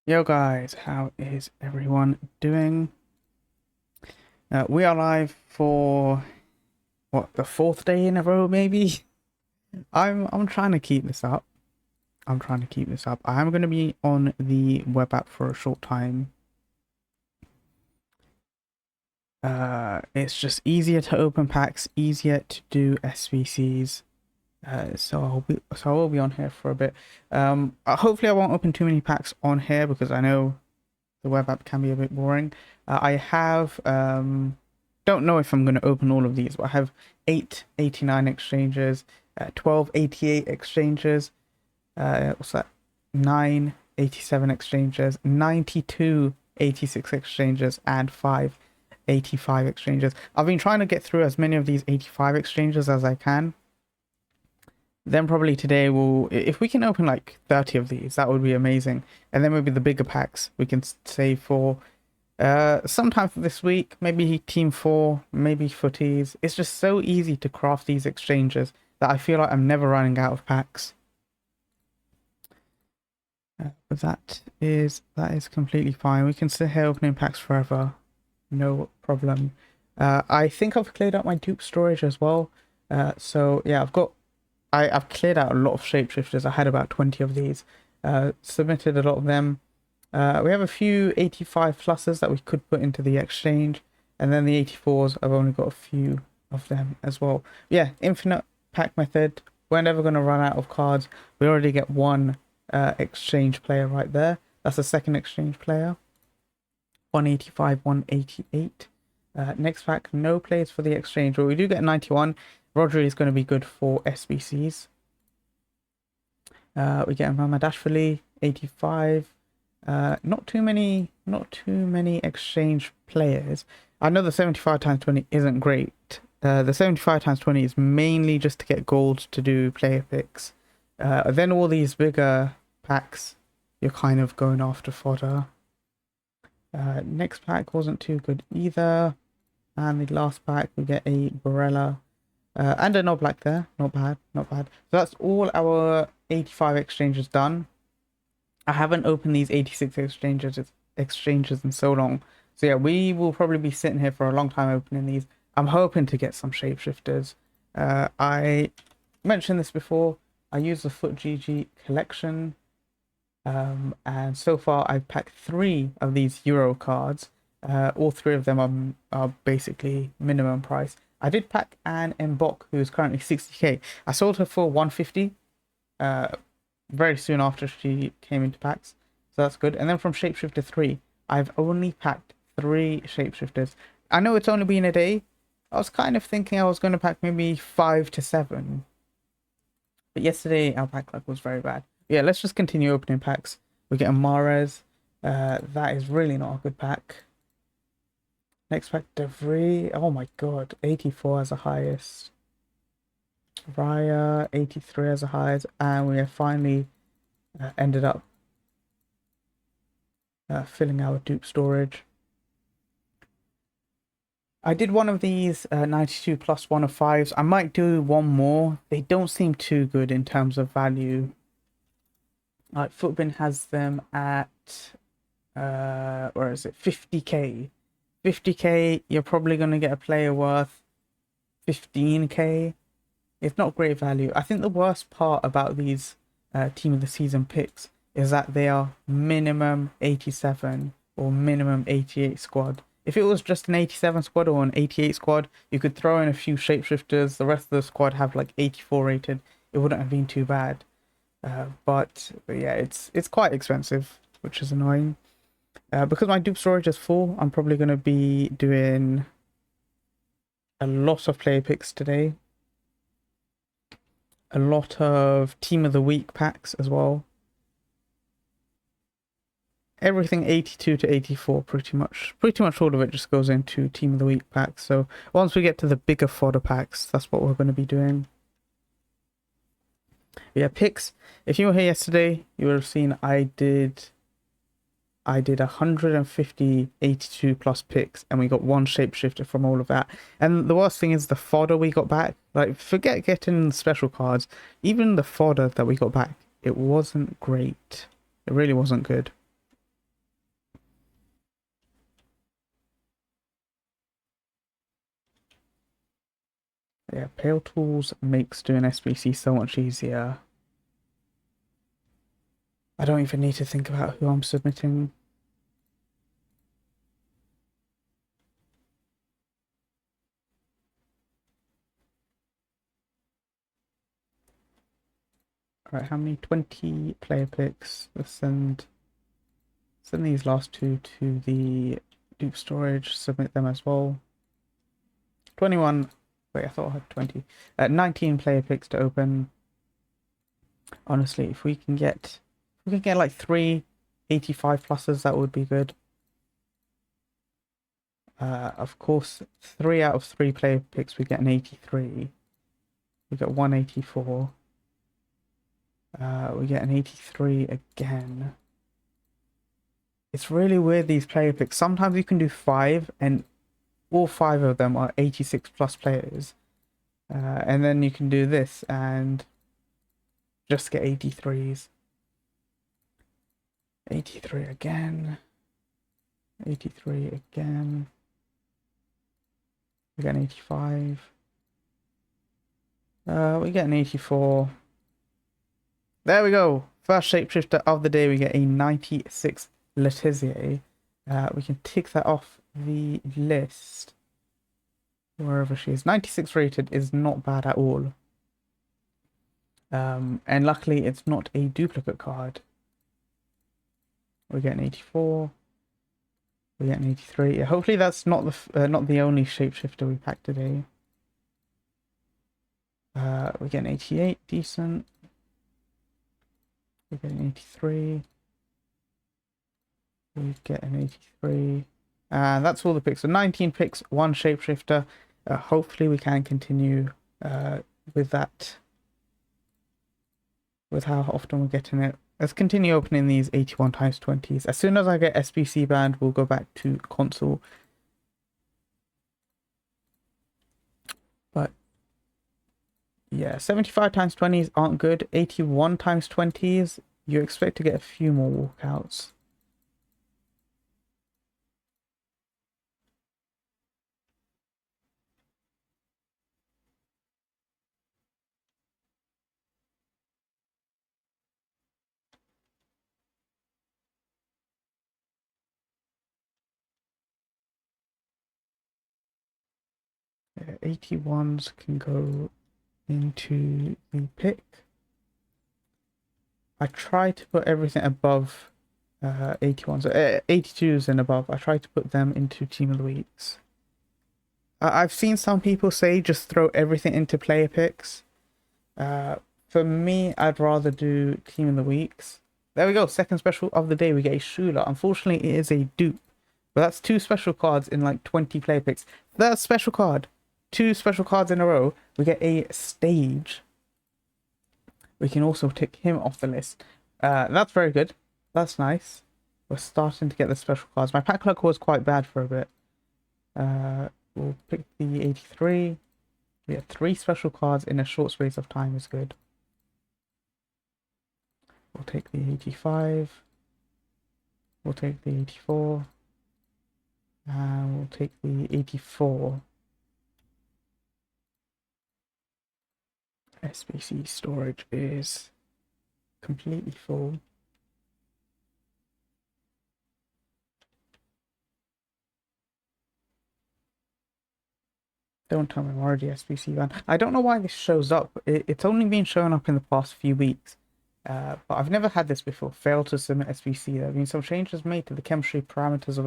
Yo guys, how is everyone doing? We are live for what, the fourth day in a row maybe? I'm trying to keep this up. I'm trying to keep this up. I am going to be on the web app for a short time. It's just easier to open packs, easier to do SVCs. So I will be on here for a bit. Hopefully I won't open too many packs on here because I know the web app can be a bit boring. I have don't know if I'm going to open all of these, but I have 889 exchanges, 1288 exchanges, what's that? 987 exchanges, 9286 exchanges, and 585 exchanges. I've been trying to get through as many of these 85 exchanges as I can. Then probably today if we can open like 30 of these, that would be amazing. And then maybe the bigger packs we can save for sometime for this week, maybe team 4, maybe footies. It's just so easy to craft these exchanges that I feel like I'm never running out of packs. But that is completely fine. We can sit here opening packs forever, no problem. I think I've cleared out my dupe storage as well. So yeah, I've cleared out a lot of shapeshifters. I had about 20 of these. Submitted a lot of them. We have a few 85 pluses that we could put into the exchange, and then the 84s, I've only got a few of them as well. Yeah, infinite pack method. We're never going to run out of cards. We already get one exchange player right there. That's the second exchange player. 185, 188. Next pack, no players for the exchange, but we do get 91. Rodri is going to be good for SBCs. We get Mama Dashfully, 85. Not too many exchange players. I know the 75 times 20 isn't great. The 75 times 20 is mainly just to get gold to do player picks. Then all these bigger packs, you're kind of going after fodder. Next pack wasn't too good either. And the last pack, we get a Barella. And a knob black there. Not bad, not bad. So that's all our 85 exchanges done. I haven't opened these 86 exchanges in so long. So yeah, we will probably be sitting here for a long time opening these. I'm hoping to get some shapeshifters. I mentioned this before. I use the Foot GG collection. And so far I've packed 3 of these Euro cards. All 3 of them are basically minimum price. I did pack an Mbok who is currently 60k. I sold her for 150 very soon after she came into packs, so that's good. And then from Shapeshifter 3, I've only packed 3 shapeshifters. I know it's only been a day. I was kind of thinking I was going to pack maybe 5 to 7, but yesterday our pack luck was very bad. Yeah, let's just continue opening packs. We get a Mahrez. That is really not a good pack. Next pack, DeVries. Oh my god, 84 as the highest. Raya, 83 as the highest. And we have finally ended up filling our dupe storage. I did one of these 92 plus 1 of 5s. I might do one more. They don't seem too good in terms of value. Like Footbin has them at where is it? 50k. 50k, you're probably going to get a player worth 15k. It's not great value. I think the worst part about these team of the season picks is that they are minimum 87 or minimum 88 squad. If it was just an 87 squad or an 88 squad, you could throw in a few shapeshifters. The rest of the squad have like 84 rated. It wouldn't have been too bad. But yeah, it's quite expensive, which is annoying. Because my dupe storage is full, I'm probably going to be doing a lot of player picks today. A lot of team of the week packs as well. Everything 82 to 84, pretty much all of it just goes into team of the week packs. So once we get to the bigger fodder packs, that's what we're going to be doing. Yeah, picks. If you were here yesterday, you would have seen I did 150 82 plus picks, and we got 1 shapeshifter from all of that. And the worst thing is the fodder we got back. Like, forget getting special cards, even the fodder that we got back, it wasn't great. It really wasn't good. Yeah, Pale Tools makes doing SBC so much easier. I don't even need to think about who I'm submitting. Alright, how many? 20 player picks. Let's send these last two to the Dupe storage, submit them as well. 21. Wait, I thought I had 20. 19 player picks to open. Honestly, if we can get like 3 85 pluses, that would be good. Of course, 3 out of 3 player picks we get an 83. We get 184. We get an 83 again. It's really weird, these player picks. Sometimes you can do 5 and all 5 of them are 86 plus players. And then you can do this and just get 83s. 83 again. 83 again. We get an 85. We get an 84. There we go. First shapeshifter of the day. We get a 96 Letizier. We can tick that off the list. Wherever she is. 96 rated is not bad at all. And luckily it's not a duplicate card. We get an 84. We get an 83. Yeah, hopefully that's not the only shapeshifter we packed today. We get an 88, decent. We get an 83. We get an 83. And that's all the picks. So 19 picks, 1 shapeshifter. Hopefully we can continue with that. With how often we're getting it. Let's continue opening these 81 times 20s. As soon as I get SBC banned, we'll go back to console. But yeah, 75 times 20s aren't good. 81 times 20s, you expect to get a few more walkouts. Yeah, 81s can go into the pick. I try to put everything above 81s, 82s and above. I try to put them into Team of the Weeks. I've seen some people say just throw everything into player picks. For me, I'd rather do Team of the Weeks. There we go. Second special of the day. We get a Shula. Unfortunately, it is a dupe. But that's 2 special cards in like 20 player picks. That's special card. 2 special cards in a row. We get a Stage. We can also tick him off the list. That's very good. That's nice. We're starting to get the special cards. My pack luck was quite bad for a bit. We'll pick the 83. We have 3 special cards in a short space of time is good. We'll take the 85. We'll take the 84. And we'll take the 84. SBC storage is completely full. Don't tell me I'm already SBC banned. I don't know why this shows up. It's only been showing up in the past few weeks. But I've never had this before. Failed to submit SBC. There have been some changes made to the chemistry parameters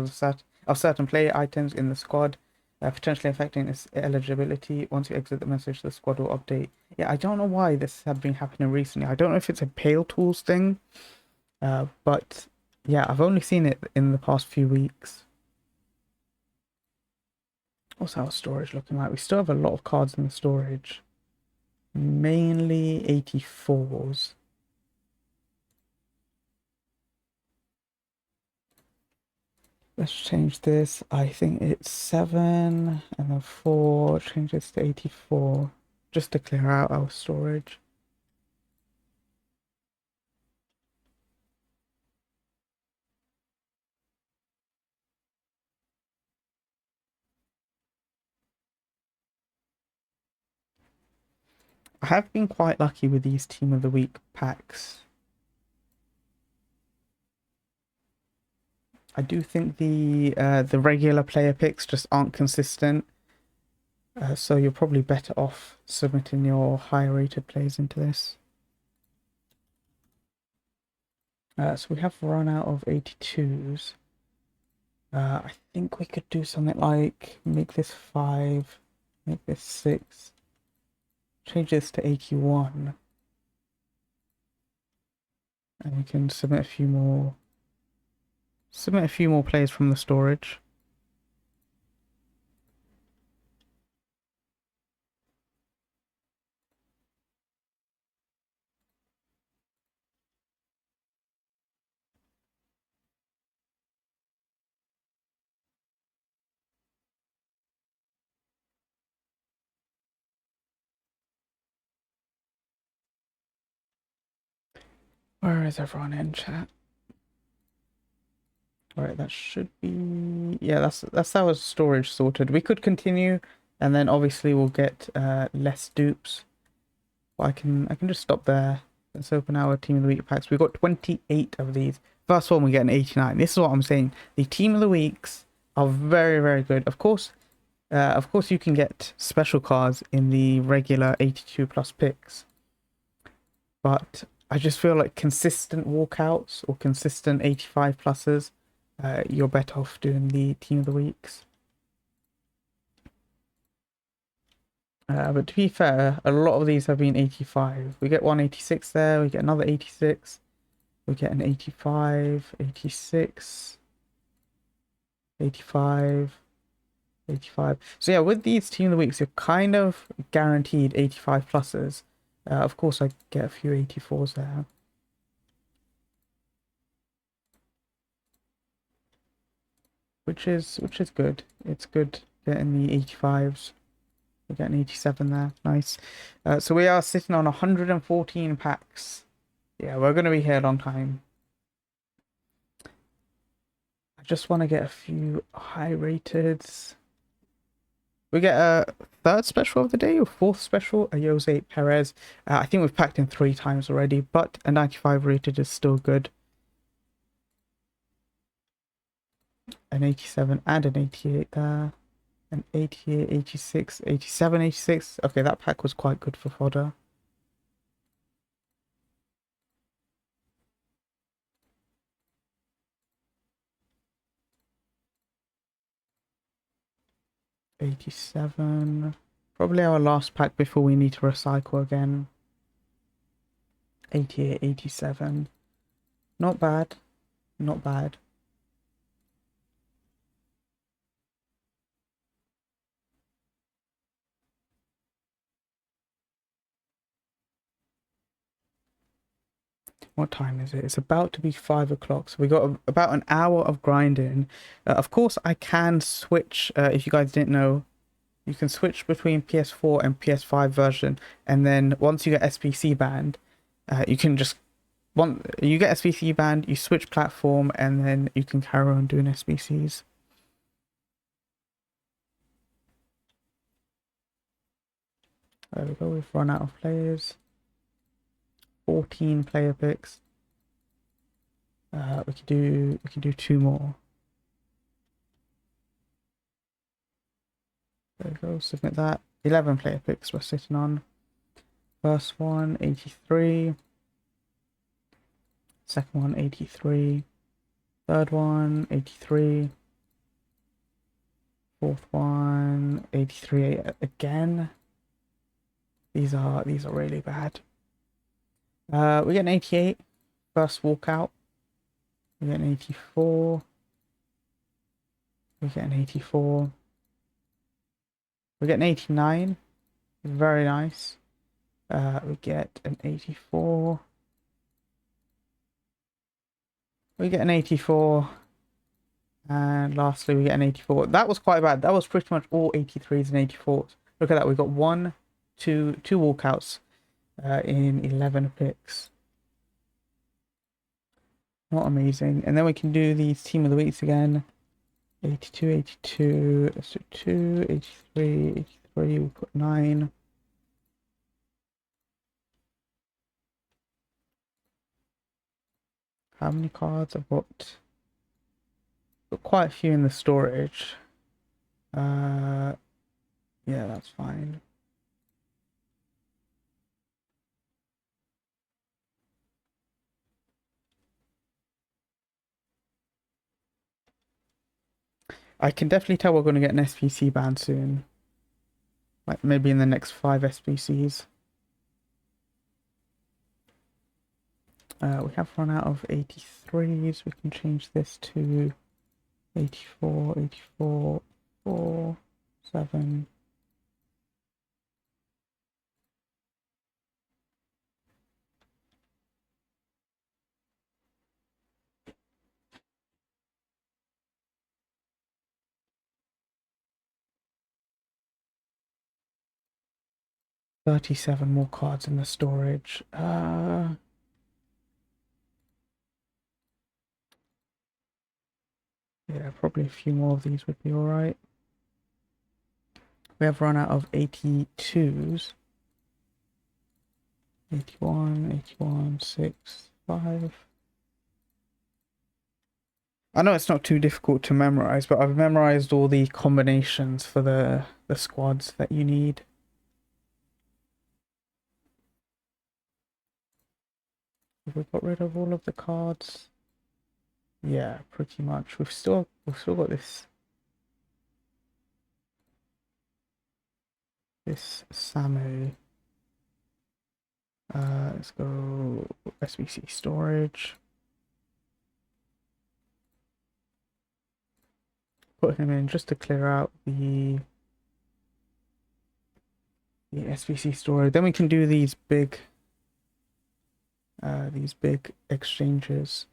of certain player items in the squad, potentially affecting its eligibility. Once you exit the message, the squad will update. Yeah, I don't know why this has been happening recently. I don't know if it's a Pale Tools thing. But yeah, I've only seen it in the past few weeks. What's our storage looking like? We still have a lot of cards in the storage. Mainly 84s. Let's change this. I think it's 7 and then 4. Change this to 84. Just to clear out our storage. I have been quite lucky with these Team of the Week packs. I do think the regular player picks just aren't consistent. So you're probably better off submitting your higher rated players into this. So we have run out of 82s. I think we could do something like make this 5, make this 6, change this to 81. And we can submit a few more players from the storage. Where is everyone in chat? Alright, that should be... Yeah, that's our storage sorted. We could continue, and then obviously we'll get less dupes. But I can just stop there. Let's open our Team of the Week packs. We've got 28 of these. First one, we get an 89. This is what I'm saying. The Team of the Weeks are very, very good. Of course, you can get special cards in the regular 82 plus picks. But I just feel like consistent walkouts or consistent 85 pluses, you're better off doing the Team of the Weeks. But to be fair, a lot of these have been 85. We get 186 there, we get another 86, we get an 85, 86, 85, 85. So yeah, with these Team of the Weeks, you're kind of guaranteed 85 pluses. Of course, I get a few 84s there. Which is good. It's good getting the 85s. We're getting 87 there. Nice. So we are sitting on 114 packs. Yeah, we're going to be here a long time. I just want to get a few high rateds. We get a third special of the day or fourth special, a Jose Perez. I think we've packed in 3 times already, but a 95 rated is still good. An 87 and an 88 there. An 88, 86, 87, 86. Okay, that pack was quite good for fodder. $87. Probably our last pack before we need to recycle again. 88, 87. Not bad. Not bad. What time is it? It's about to be 5 o'clock. So we got about an hour of grinding. Of course, I can switch. If you guys didn't know, you can switch between PS4 and PS5 version. And then once you get SPC banned, you can just... you get SPC banned, you switch platform, and then you can carry on doing SPCs. There we go. We've run out of players. 14 player picks. We can do 2 more. There we go. Submit that. 11 player picks we're sitting on. First one 83. Second one 83. Third one 83. Fourth one 83 again. These are really bad. We get an 88. First walkout. We get an 84. We get an 84. We get an 89. Very nice. We get an 84. We get an 84. And lastly, we get an 84. That was quite bad. That was pretty much all 83s and 84s. Look at that. We got two walkouts in 11 picks. Not amazing. And then we can do these Team of the Weeks again. 82, 82. Let's do 2, 83, 83. We put 9. how many cards? I've got quite a few in the storage. Yeah, that's fine. I can definitely tell we're going to get an SPC ban soon. Like maybe in the next 5 SPCs. We have run out of 83s. We can change this to 84, 84, 4, 7. $37 more cards in the storage. Yeah, probably a few more of these would be alright. We have run out of 82s. 81, 81, 6, 5. I know it's not too difficult to memorize, but I've memorized all the combinations for the squads that you need. Have we got rid of all of the cards? Yeah, pretty much. We've still got this Samu. Let's go SBC storage. Put him in just to clear out the SBC storage. Then we can do these big exchanges.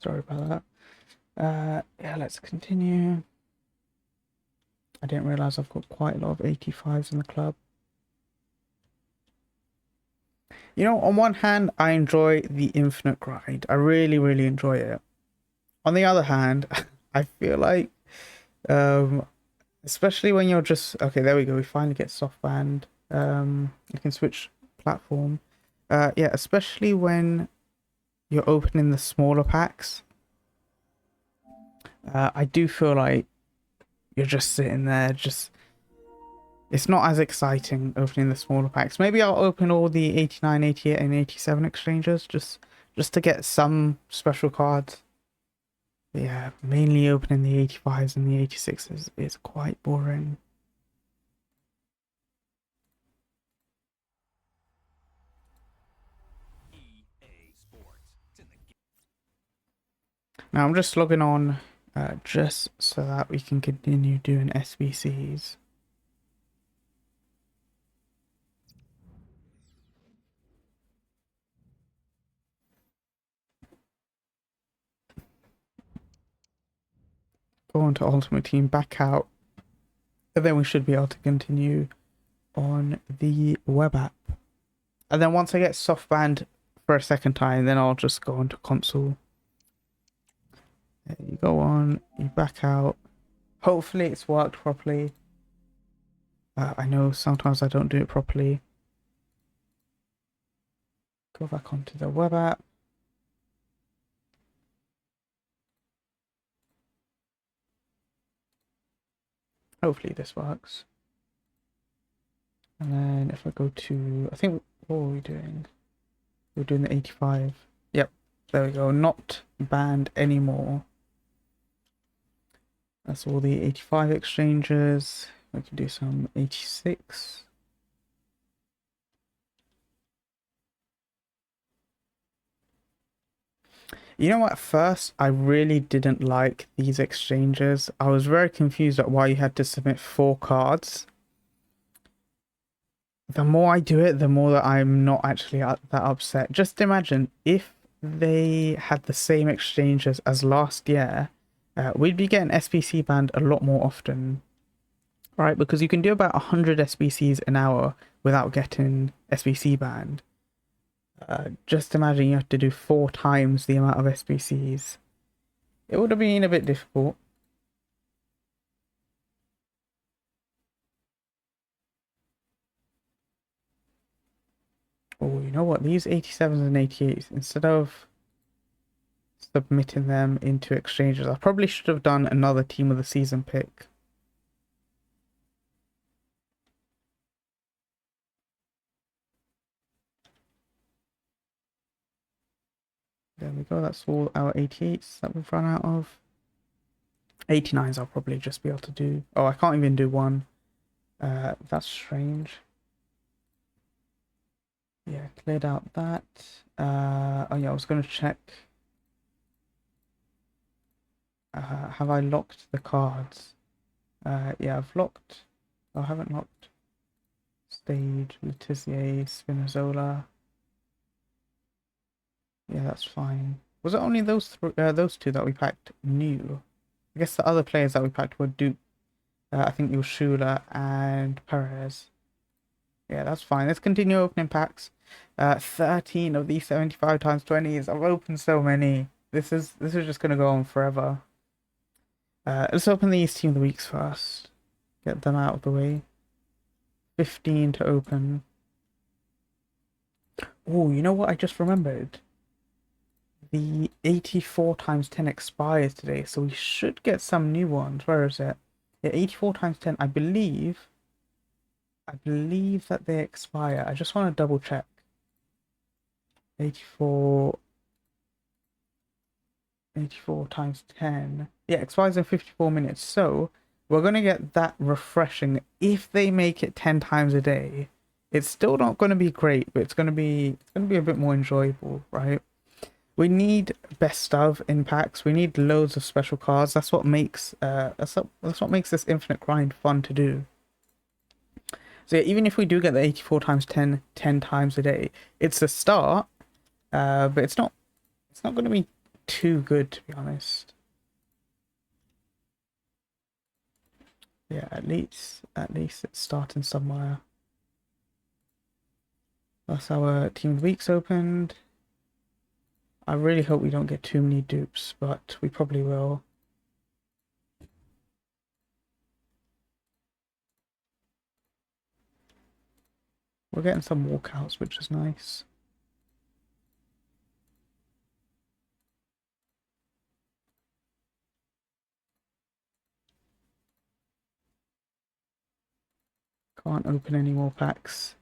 Sorry about that. Yeah, let's continue. I didn't realize I've got quite a lot of 85s in the club. You know, on one hand, I enjoy the infinite grind. I really, really enjoy it. On the other hand, I feel like, especially when you're just okay. There we go. We finally get soft banned. You can switch platform. Yeah, especially when you're opening the smaller packs. I do feel like you're just sitting there, it's not as exciting opening the smaller packs. Maybe I'll open all the 89, 88, and 87 exchanges just to get some special cards. But yeah, mainly opening the 85s and the 86s is quite boring. Now I'm just logging on just so that we can continue doing SBCs. Go on to Ultimate Team, back out, and then we should be able to continue on the web app. And then once I get soft banned for a second time, then I'll just go on to console. You go on, you back out. Hopefully it's worked properly. I know sometimes I don't do it properly. Go back onto the web app. Hopefully this works. And then if I go to, I think, what were we doing? We're doing the 85. Yep, there we go. Not banned anymore. That's all the 85 exchanges. We can do some 86. You know what? At first, I really didn't like these exchanges. I was very confused at why you had to submit 4 cards. the more I do it, the more that I'm not actually that upset. Just imagine if they had the same exchanges as last year, we'd be getting SBC banned a lot more often, right? Because you can do about 100 SBCs an hour without getting SBC banned. Just imagine you have to do 4 times the amount of SBCs. It would have been a bit difficult. Oh, you know what? These 87s and 88s, instead of submitting them into exchanges, I probably should have done another team of the season pick. There we go. That's all our 88s that we've run out of. 89s I'll probably just be able to do. Oh, I can't even do one. That's strange. Yeah, cleared out that. Oh yeah, I was going to check. Have I locked the cards? Yeah, I've locked. I haven't locked. Stage, Letizier, Spinazzola. Yeah, that's fine. Was it only those two that we packed new? I guess the other players that we packed were Duke. I think it was Shula and Perez. Yeah, that's fine. Let's continue opening packs. 13 of these 75 times 20s. I've opened so many. This is just gonna go on forever. Let's open these Team of the Weeks first. Get them out of the way. 15 to open. Oh, you know what? I just remembered. The 84 times 10 expires today, so we should get some new ones. Where is it? Yeah, 84 times 10. I believe that they expire. I just want to double check. 84 times 10. Yeah, expires in 54 minutes. So we're going to get that refreshing if they make it 10 times a day. It's still not going to be great, but it's going to be a bit more enjoyable, right? We need best of in packs. We need loads of special cards. That's what makes that's what makes this infinite grind fun to do. So yeah, even if we do get the 84 times 10 times a day, it's a start, but it's not going to be too good, to be honest. Yeah, at least it's starting somewhere. That's our Team of the Weeks opened. I really hope we don't get too many dupes, but we probably will. We're getting some walkouts, which is nice. Can't open any more packs.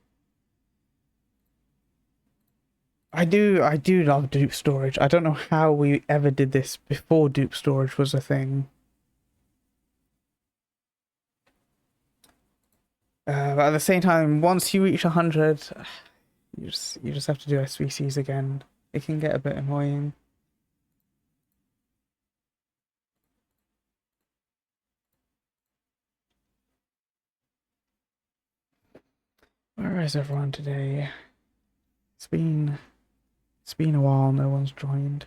I do love dupe storage. I don't know how we ever did this before dupe storage was a thing. But at the same time, once you reach 100, you just have to do SVCs again. It can get a bit annoying. Where is everyone today? It's been a while. No one's joined.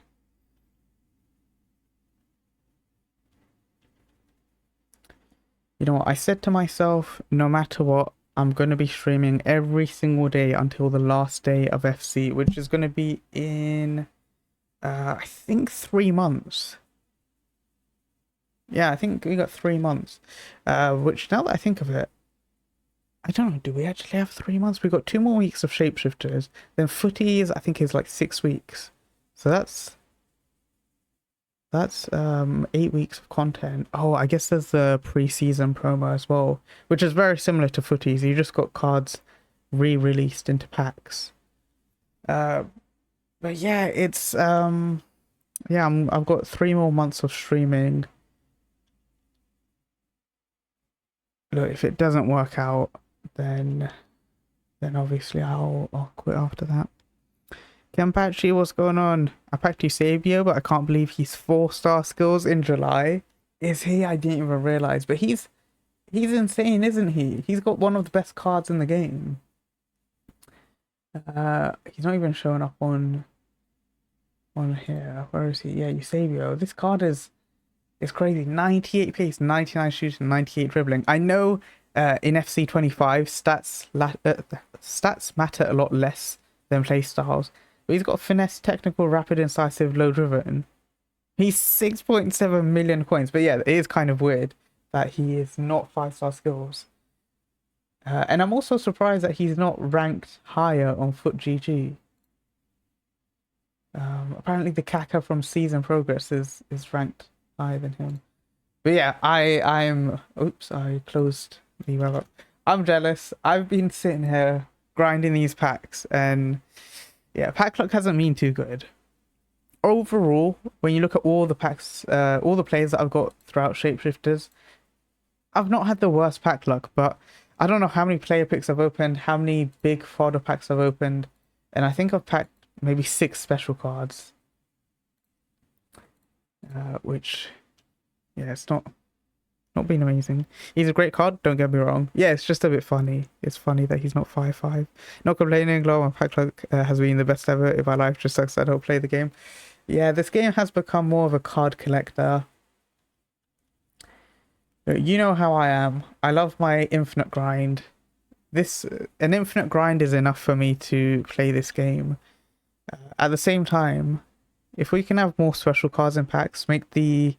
You know what? I said to myself, no matter what, I'm going to be streaming every single day until the last day of FC, which is going to be in, I think 3 months. Yeah, I think we got 3 months. Which, now that I think of it, I don't know, do we actually have 3 months? We've got 2 more weeks of Shapeshifters. Then Footies, I think, is like 6 weeks. So that's 8 weeks of content. Oh, I guess there's the pre-season promo as well, which is very similar to Footies. You just got cards re-released into packs. But yeah, it's yeah, I've got 3 more months of streaming. Look, if it doesn't work out, then obviously I'll quit after that. Kenpachi, what's going on? I packed Eusebio, but I can't believe he's 4-star skills in July. Is he? I didn't even realize. But he's insane, isn't he? He's got one of the best cards in the game. He's not even showing up on here. Where is he? Yeah, Eusebio. This card is crazy. 98 pace, 99 shooting, 98 dribbling. I know in FC 25 stats matter a lot less than play styles, but he's got finesse, technical, rapid, incisive, low driven. He's 6.7 million coins. But yeah, it is kind of weird that he is not 5-star skills. And I'm also surprised that he's not ranked higher on Foot GG. Apparently the Kaka from Season Progress is ranked higher than him. But yeah, I'm oops, I closed the web up. I'm jealous. I've been sitting here grinding these packs, and yeah, pack luck hasn't been too good. Overall, when you look at all the packs, all the players that I've got throughout Shapeshifters, I've not had the worst pack luck, but I don't know how many player picks I've opened, how many big fodder packs I've opened, and I think I've packed maybe 6 special cards. Which, yeah, it's not been amazing. He's a great card, don't get me wrong. Yeah, it's just a bit funny. It's funny that he's not 5-5. Not complaining, Glow, my pack luck has been the best ever. If my life just sucks, I don't play the game. Yeah, this game has become more of a card collector. You know how I am. I love my infinite grind. An infinite grind is enough for me to play this game. At the same time, if we can have more special cards in packs, make the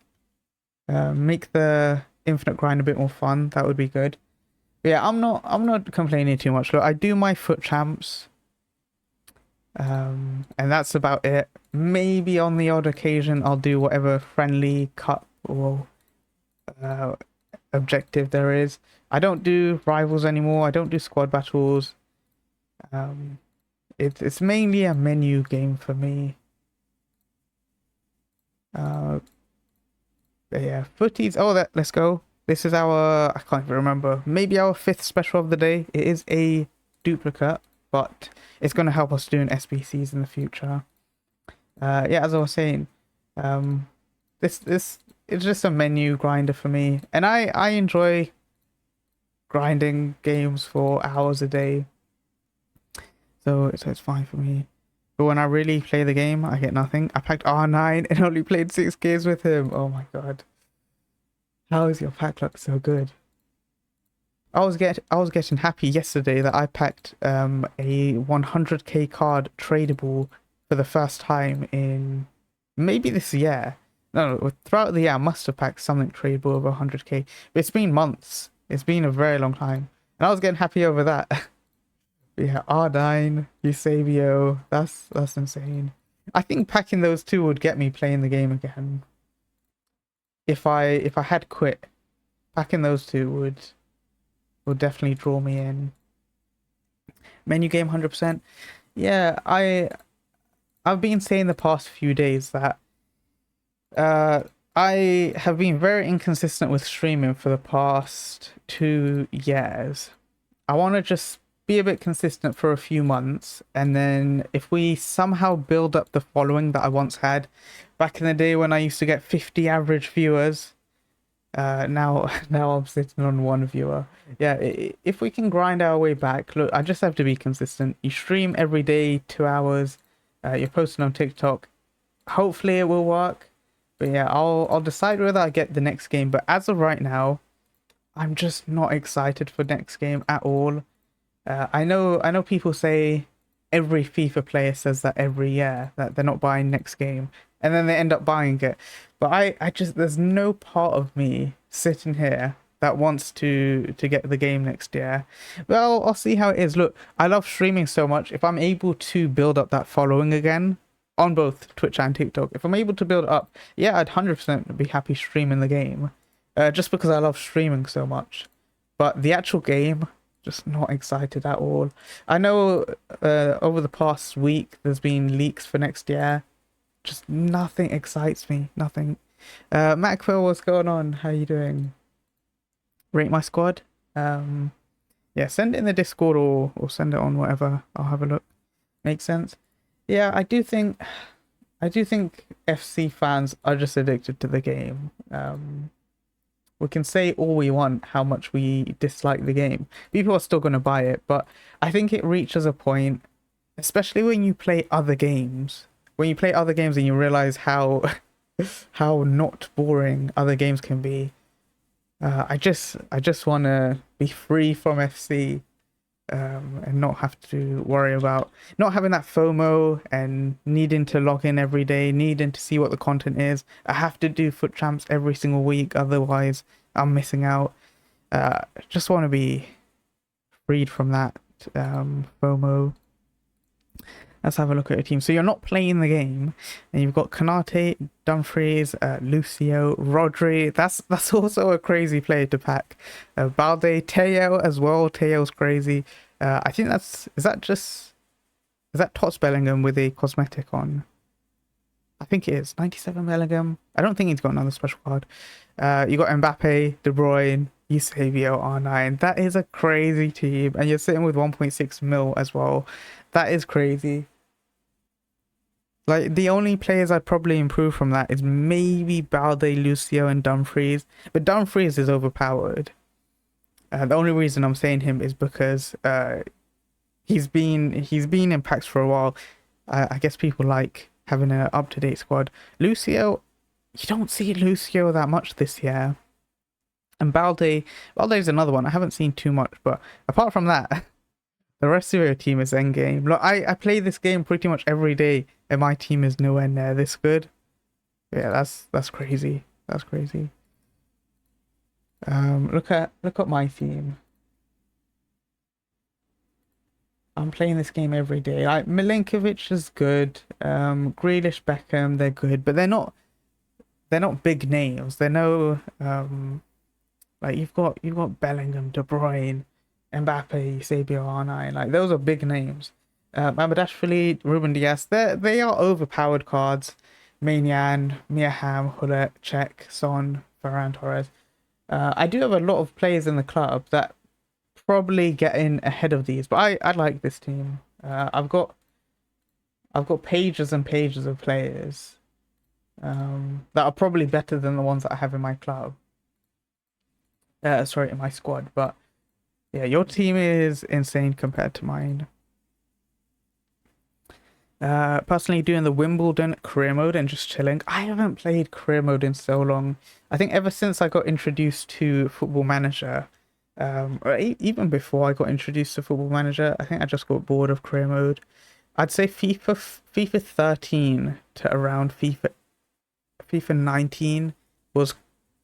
infinite grind a bit more fun, that would be good. But yeah, I'm not complaining too much. Look, I do my foot champs. And that's about it. Maybe on the odd occasion I'll do whatever friendly cup or objective there is. I don't do rivals anymore. I don't do squad battles. It's mainly a menu game for me. Yeah, footies. Oh, let's go. This is our, I can't even remember, maybe our 5th special of the day. It is a duplicate, but it's going to help us doing SBCs in the future. Yeah, as I was saying, this it's just a menu grinder for me, and I enjoy grinding games for hours a day, so it's fine for me. But when I really play the game, I get nothing. I packed R9 and only played 6 games with him. Oh my god. How is your pack luck so good? I was getting happy yesterday that I packed a 100k card tradable for the first time in maybe this year. No, throughout the year I must have packed something tradable over 100k. But it's been months. It's been a very long time. And I was getting happy over that. Yeah, R9, Eusebio, that's insane. I think packing those 2 would get me playing the game again. If I had quit, packing those 2 would definitely draw me in. Menu game 100%. Yeah, I've been saying the past few days that I have been very inconsistent with streaming for the past 2 years. I want to just be a bit consistent for a few months, and then if we somehow build up the following that I once had back in the day when I used to get 50 average viewers, now I'm sitting on 1 viewer. Yeah, if we can grind our way back, look, I just have to be consistent. You stream every day 2 hours, you're posting on TikTok, hopefully it will work. But yeah, I'll decide whether I get the next game, but as of right now I'm just not excited for next game at all. I know people say every FIFA player says that every year, that they're not buying next game, and then they end up buying it. But I just, there's no part of me sitting here that wants to get the game next year. Well, I'll see how it is. Look, I love streaming so much. If I'm able to build up that following again on both Twitch and TikTok, if I'm able to build it up, yeah, I'd 100% be happy streaming the game. Just because I love streaming so much. But the actual game, just not excited at all. I know over the past week there's been leaks for next year. Just nothing excites me. Nothing. Macville, what's going on? How you doing? Rate my squad. Yeah, send it in the Discord or send it on whatever. I'll have a look. Makes sense. Yeah, I do think FC fans are just addicted to the game. We can say all we want how much we dislike the game. People are still going to buy it, but I think it reaches a point especially when you play other games. When you play other games and you realize how how not boring other games can be. I just want to be free from FC, and not have to worry about not having that FOMO and needing to log in every day, needing to see what the content is. I have to do foot champs every single week, otherwise I'm missing out. Just want to be freed from that FOMO. Let's have a look at your team. So you're not playing the game, and you've got Kanate, Dumfries, Lucio, Rodri. That's also a crazy player to pack. Balde, Teo as well. Teo's crazy. I think is that Tots Bellingham with a cosmetic on? I think it is 97 Bellingham. I don't think he's got another special card. You got Mbappe, De Bruyne, Eusebio, R9. That is a crazy team, and you're sitting with 1.6 mil as well. That is crazy. Like, the only players I'd probably improve from that is maybe Balde, Lucio, and Dumfries. But Dumfries is overpowered. The only reason I'm saying him is because he's been in packs for a while. I guess people like having an up-to-date squad. Lucio, you don't see Lucio that much this year. And Balde's another one I haven't seen too much. But apart from that, the rest of your team is endgame. Look, I play this game pretty much every day, and my team is nowhere near this good. Yeah, that's crazy. That's crazy. Look at my team. I'm playing this game every day. Like, Milinkovic is good. Grealish, Beckham, they're good, but they're not big names. They're no like you've got Bellingham, De Bruyne, Mbappe, Eusebio, R9. Like, those are big names. Mamardashvili, Ruben Dias, they are overpowered cards. Maignan, Miaham, Hullet, Cech, Son, Ferran Torres. I do have a lot of players in the club that probably get in ahead of these, but I like this team. I've got pages and pages of players that are probably better than the ones that I have in my club. Sorry, in my squad. But yeah, your team is insane compared to mine. Personally doing the Wimbledon career mode and just chilling. I haven't played career mode in so long. I think ever since I got introduced to Football Manager, or even before I got introduced to Football Manager, I think I just got bored of career mode. I'd say FIFA 13 to around FIFA 19 was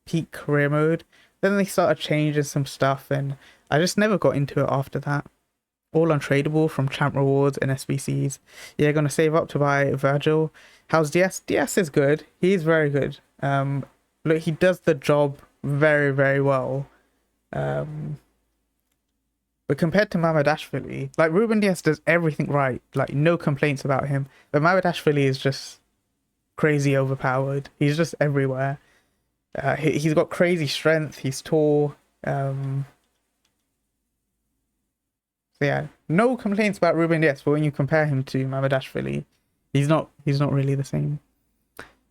peak career mode. Then they started changing some stuff, and I just never got into it after that. All untradeable from champ rewards and SBCs. Yeah, gonna save up to buy Virgil. How's DS? DS is good. He's very good. Look, he does the job very, very well. But compared to Mamardashvili, like, Ruben Dias does everything right. Like, no complaints about him. But Mamardashvili is just crazy overpowered. He's just everywhere. He's got crazy strength. He's tall. So yeah, no complaints about Ruben Dias, but when you compare him to Mamardashvili, he's not really the same.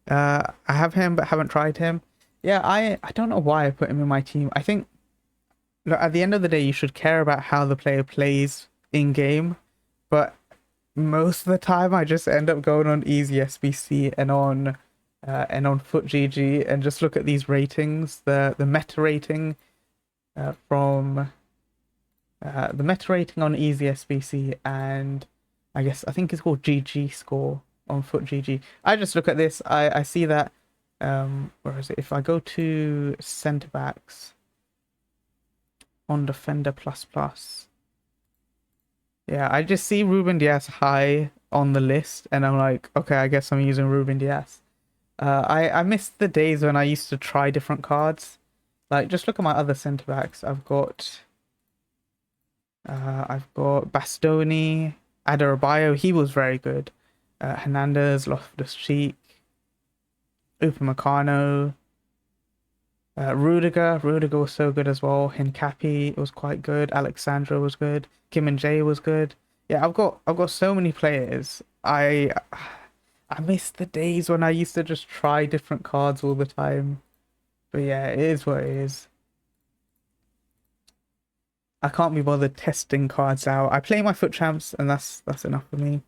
I have him but haven't tried him. Yeah, I don't know why I put him in my team. I think, look, at the end of the day, you should care about how the player plays in game, but most of the time I just end up going on easy SBC and on FootGG and just look at these ratings. The meta rating from the meta rating on easy SBC, and I think it's called GG score on FootGG. I just look at this. I see that where is it? If I go to centre backs on Defender plus, yeah, I just see Ruben Dias high on the list, and I'm like, okay, I guess I'm using Ruben Dias. I miss the days when I used to try different cards. Like, just look at my other centre backs. I've got Bastoni, Adarabioyo. He was very good. Hernandez, Loftus-Cheek, Upamecano, Rudiger. Rudiger was so good as well. Hincapi was quite good. Alexandra was good. Kim and Jay was good. Yeah, I've got so many players. I miss the days when I used to just try different cards all the time. But yeah, it is what it is. I can't be bothered testing cards out. I play my foot champs, and that's enough for me.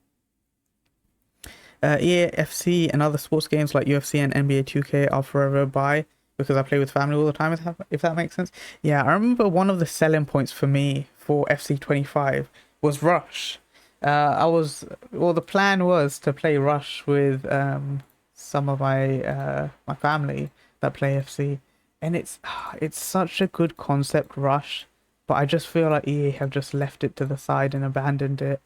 EA, FC, and other sports games like UFC and NBA 2K I'll forever buy because I play with family all the time, if that makes sense. Yeah, I remember one of the selling points for me for FC 25 was Rush. The plan was to play Rush with some of my family that play FC, and it's such a good concept, Rush, but I just feel like EA have just left it to the side and abandoned it.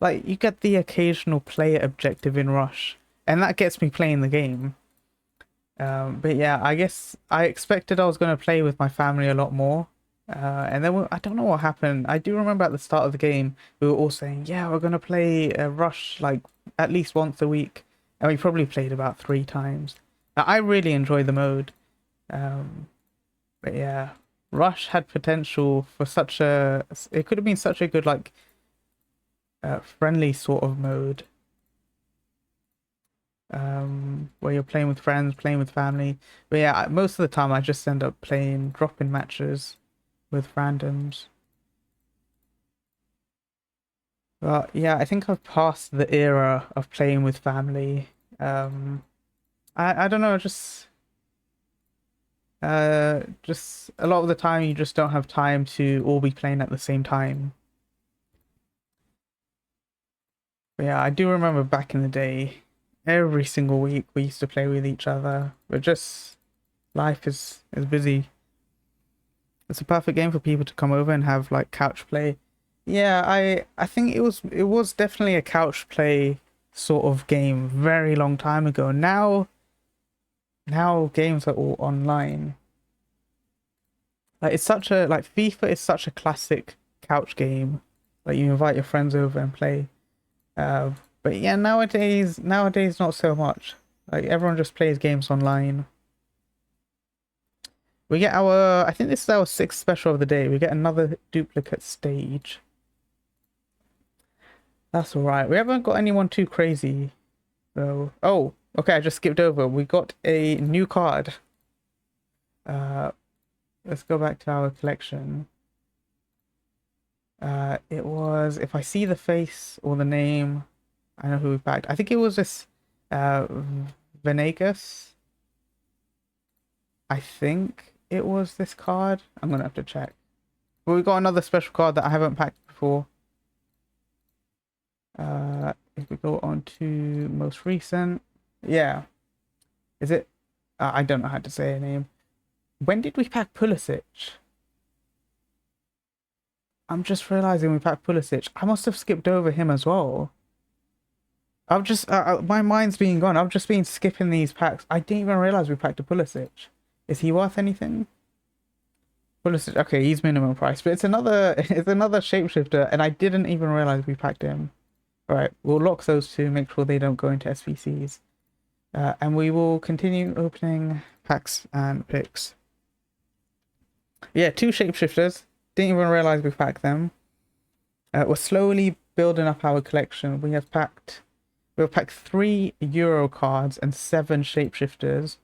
Like, you get the occasional player objective in Rush, and that gets me playing the game. But yeah, I guess I expected I was going to play with my family a lot more. And then I don't know what happened. I do remember at the start of the game, we were all saying, yeah, we're going to play Rush like at least once a week. And we probably played about 3 times. I really enjoy the mode. Um, but yeah, Rush had potential for it could have been such a good, like, friendly sort of mode, where you're playing with friends, playing with family. But yeah, most of the time I just end up playing drop-in matches with randoms. But yeah, I think I've passed the era of playing with family. I don't know, just a lot of the time you just don't have time to all be playing at the same time. But yeah, I do remember back in the day, every single week we used to play with each other. But just life is busy. It's a perfect game for people to come over and have like couch play. Yeah, I think it was definitely a couch play sort of game very long time ago. Now games are all online. Like, it's such a like FIFA is such a classic couch game. Like, you invite your friends over and play. Uh, but yeah, nowadays not so much. Like, everyone just plays games online. We get I think this is our 6th special of the day. We get another duplicate stage. That's all right. We haven't got anyone too crazy though. Oh, okay, I just skipped over. We got a new card. Uh, let's go back to our collection. It was, if I see the face or the name, I know who we backed. I think it was this Venegas. I think it was this card. I'm gonna have to check. But we got another special card that I haven't packed before. If we go on to most recent, yeah, is it? I don't know how to say her name. When did we pack Pulisic? I'm just realizing we packed Pulisic. I must have skipped over him as well. I've just my mind's been gone. I've just been skipping these packs. I didn't even realize we packed a Pulisic. Is he worth anything? Pulisic, okay, he's minimum price, but it's another shapeshifter, and I didn't even realize we packed him. All right, we'll lock those two, make sure they don't go into SVCs. And we will continue opening packs and picks. Yeah, 2 shapeshifters. Didn't even realize we packed them. We're slowly building up our collection. We've packed 3 Euro cards and 7 shapeshifters.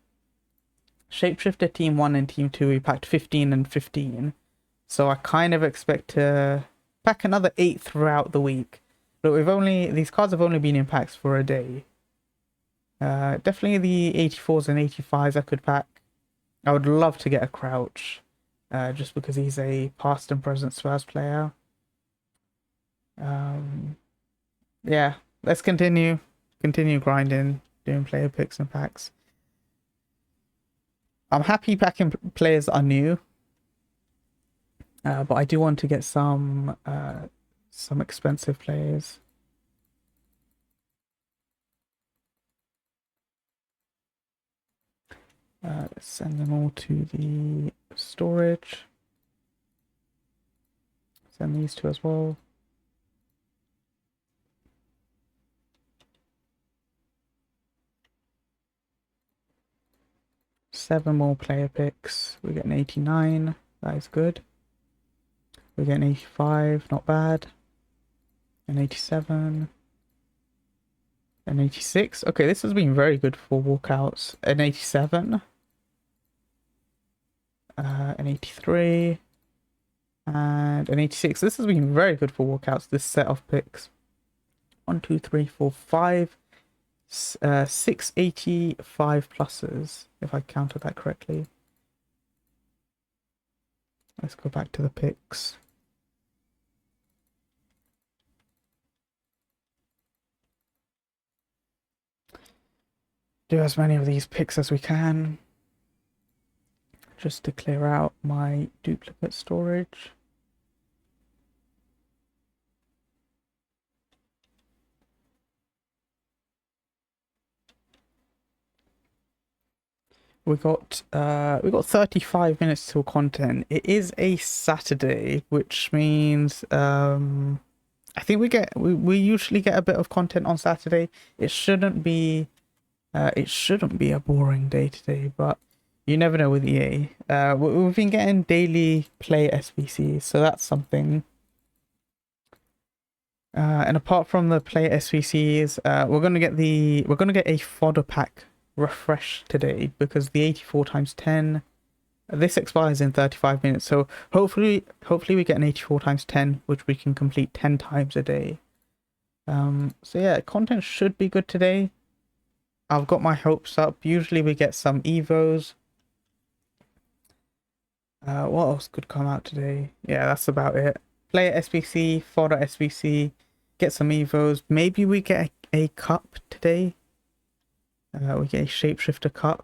Shapeshifter Team 1 and Team 2, we packed 15 and 15. So I kind of expect to pack another 8 throughout the week. But these cards have only been in packs for a day. Definitely the 84s and 85s I could pack. I would love to get a Crouch, just because he's a past and present Spurs player. Yeah, let's continue grinding, doing player picks and packs. I'm happy packing players that are new, but I do want to get some expensive players. Let's send them all to the storage. Send these two as well. Seven more player picks. We get an 89. That is good. We get an 85. Not bad. An 87. An 86. Okay, this has been very good for walkouts. An 87. An 83. and an 86. This has been very good for walkouts, this set of picks. 1, 2, 3, 4, 5. 685 pluses, if I counted that correctly. Let's go back to the picks. Do as many of these picks as we can, just to clear out my duplicate storage. We got 35 minutes till content. It is a Saturday, which means I think we usually get a bit of content on Saturday. It shouldn't be a boring day today, but you never know with EA. We've been getting daily play SBCs, so that's something. And apart from the play SBCs, we're gonna get a fodder pack refresh today, because the 84 times 10, this expires in 35 minutes, so hopefully we get an 84 times 10, which we can complete 10 times a day. So yeah, content should be good today. I've got my hopes up. Usually we get some evos. What else could come out today? Yeah, that's about it. Player SBC, fodder SBC, get some evos. Maybe we get a cup today. We get a Shapeshifter cup.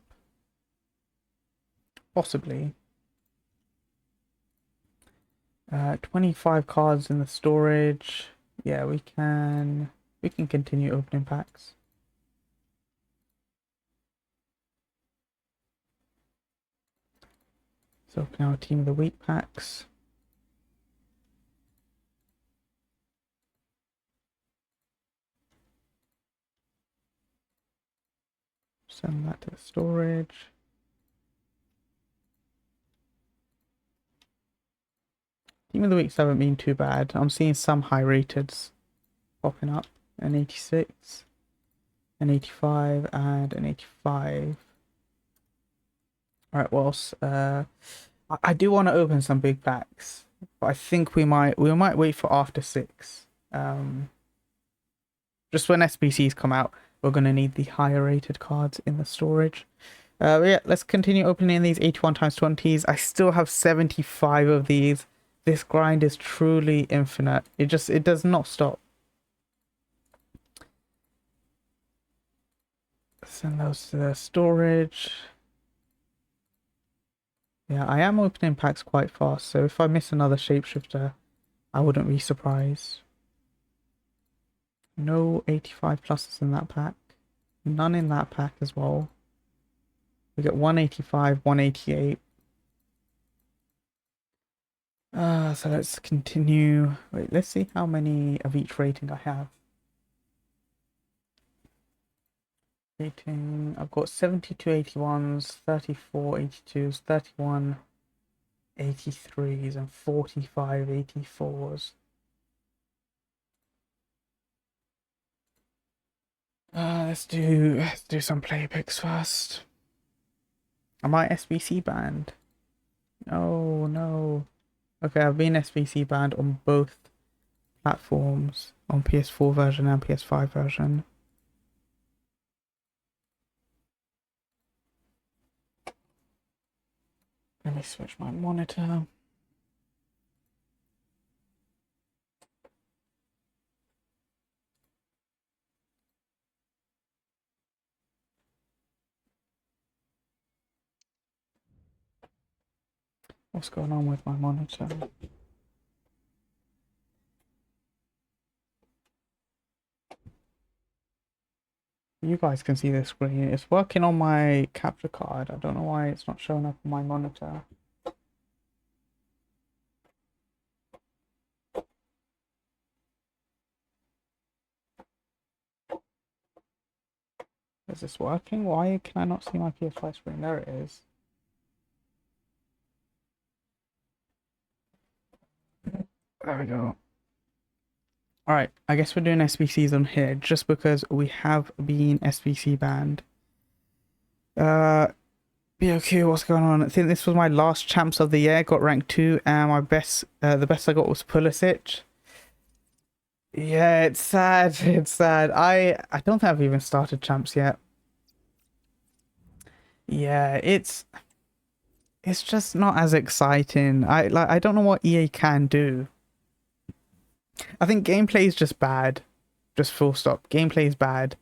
Possibly. 25 cards in the storage. Yeah, we can continue opening packs. So open our Team of the Week packs. Send that to the storage. Team of the Weeks haven't been too bad. I'm seeing some high rateds popping up. An 86, an 85, and an 85. Alright, what else? I do want to open some big packs, but I think we might wait for after 6. Just when SBCs come out, we're going to need the higher rated cards in the storage. But yeah, let's continue opening these 81 times 20s. I still have 75 of these. This grind is truly infinite. It does not stop. Send those to the storage. Yeah, I am opening packs quite fast, so if I miss another Shapeshifter, I wouldn't be surprised. No 85 pluses in that pack. None in that pack as well. We get 185, 188. So let's continue. Wait, let's see how many of each rating I have. Rating, I've got 72 81s, 34 82s, 31 83s, and 45 84s. Let's do some play picks first. Am I SBC banned? No. Okay, I've been SBC banned on both platforms, on PS4 version and PS5 version. Let me switch my monitor. What's going on with my monitor? You guys can see the screen. It's working on my capture card. I don't know why it's not showing up on my monitor. Is this working? Why can I not see my PS5 screen? There it is. There we go. Alright, I guess we're doing SBCs on here just because we have been SBC banned. BOQ, what's going on? I think this was my last champs of the year. Got rank 2, and my best, the best I got was Pulisic. Yeah, it's sad. It's sad. I don't think I've even started champs yet. Yeah, it's just not as exciting. I don't know what EA can do. I think gameplay is just bad. Just full stop. Gameplay is bad.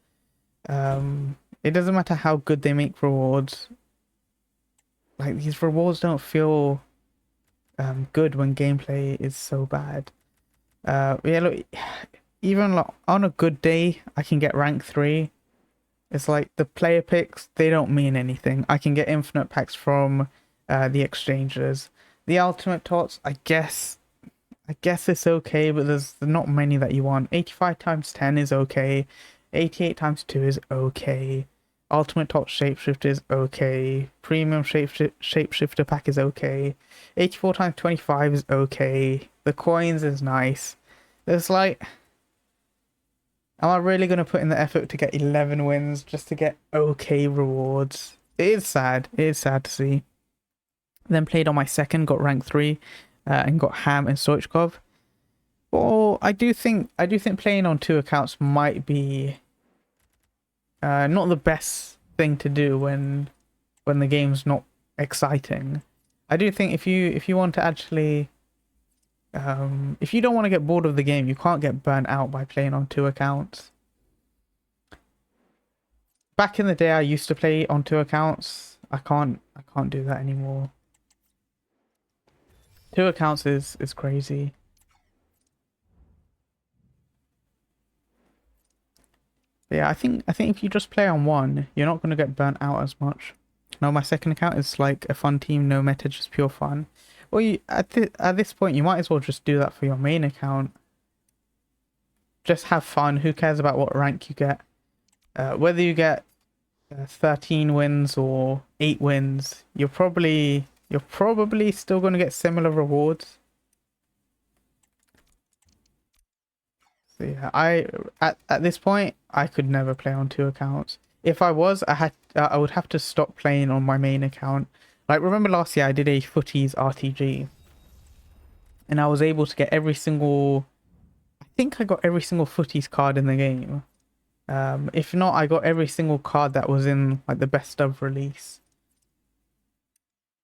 It doesn't matter how good they make rewards. Like these rewards don't feel good when gameplay is so bad. Yeah, look, even like, on a good day, I can get rank 3. It's like the player picks, they don't mean anything. I can get infinite packs from the exchanges. The ultimate tots, I guess it's okay, but there's not many that you want. 85 times 10 is okay. 88 times 2 is okay. Ultimate top shapeshifter is okay. Premium shapeshifter pack is okay. 84 times 25 is okay. The coins is nice. There's like, am I really going to put in the effort to get 11 wins just to get okay rewards? It is sad. It is sad to see. Then played on my second, got rank 3, and got Ham and Stoichkov. Well, I do think playing on 2 accounts might be not the best thing to do when the game's not exciting. I do think if you want to actually if you don't want to get bored of the game, you can't get burnt out by playing on 2 accounts. Back in the day, I used to play on 2 accounts. I can't do that anymore. 2 accounts is crazy. But yeah, I think if you just play on 1, you're not gonna get burnt out as much. No, my second account is like a fun team, no meta, just pure fun. Well, at this point, you might as well just do that for your main account. Just have fun. Who cares about what rank you get? Whether you get 13 wins or 8 wins, you're probably still going to get similar rewards. So yeah, at this point, I could never play on 2 accounts. If I was, I would have to stop playing on my main account. Like, remember last year I did a footies RTG, and I was able to get every single, I think I got every single footies card in the game. If not, I got every single card that was in like the best of release.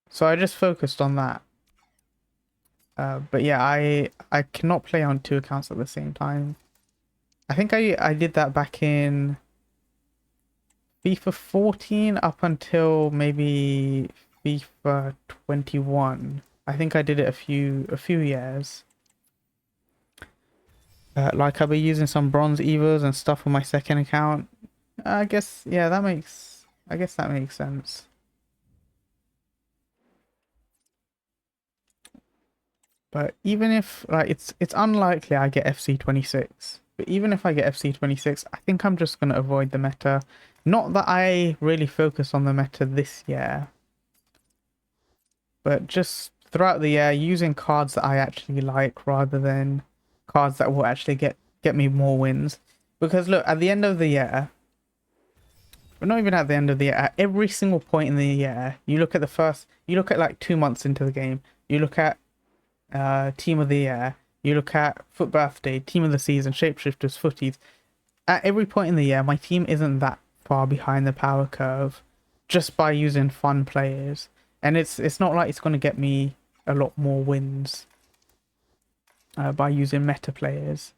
So I just focused on that. But yeah, I cannot play on 2 accounts at the same time. I think I did that back in FIFA 14 up until maybe FIFA 21. I think I did it a few years. Like I'll be using some bronze evos and stuff on my second account. I guess yeah, that makes sense. But even if like it's unlikely I get FC26. But even if I get FC26, I think I'm just gonna avoid the meta. Not that I really focus on the meta this year, but just throughout the year using cards that I actually like rather than cards that will actually get me more wins. Because look, at the end of the year, but not even at the end of the year, at every single point in the year, you look at like 2 months into the game, you look at team of the year, you look at foot birthday, team of the season, shapeshifters, footies. At every point in the year, my team isn't that far behind the power curve just by using fun players. And it's not like it's going to get me a lot more wins by using meta players.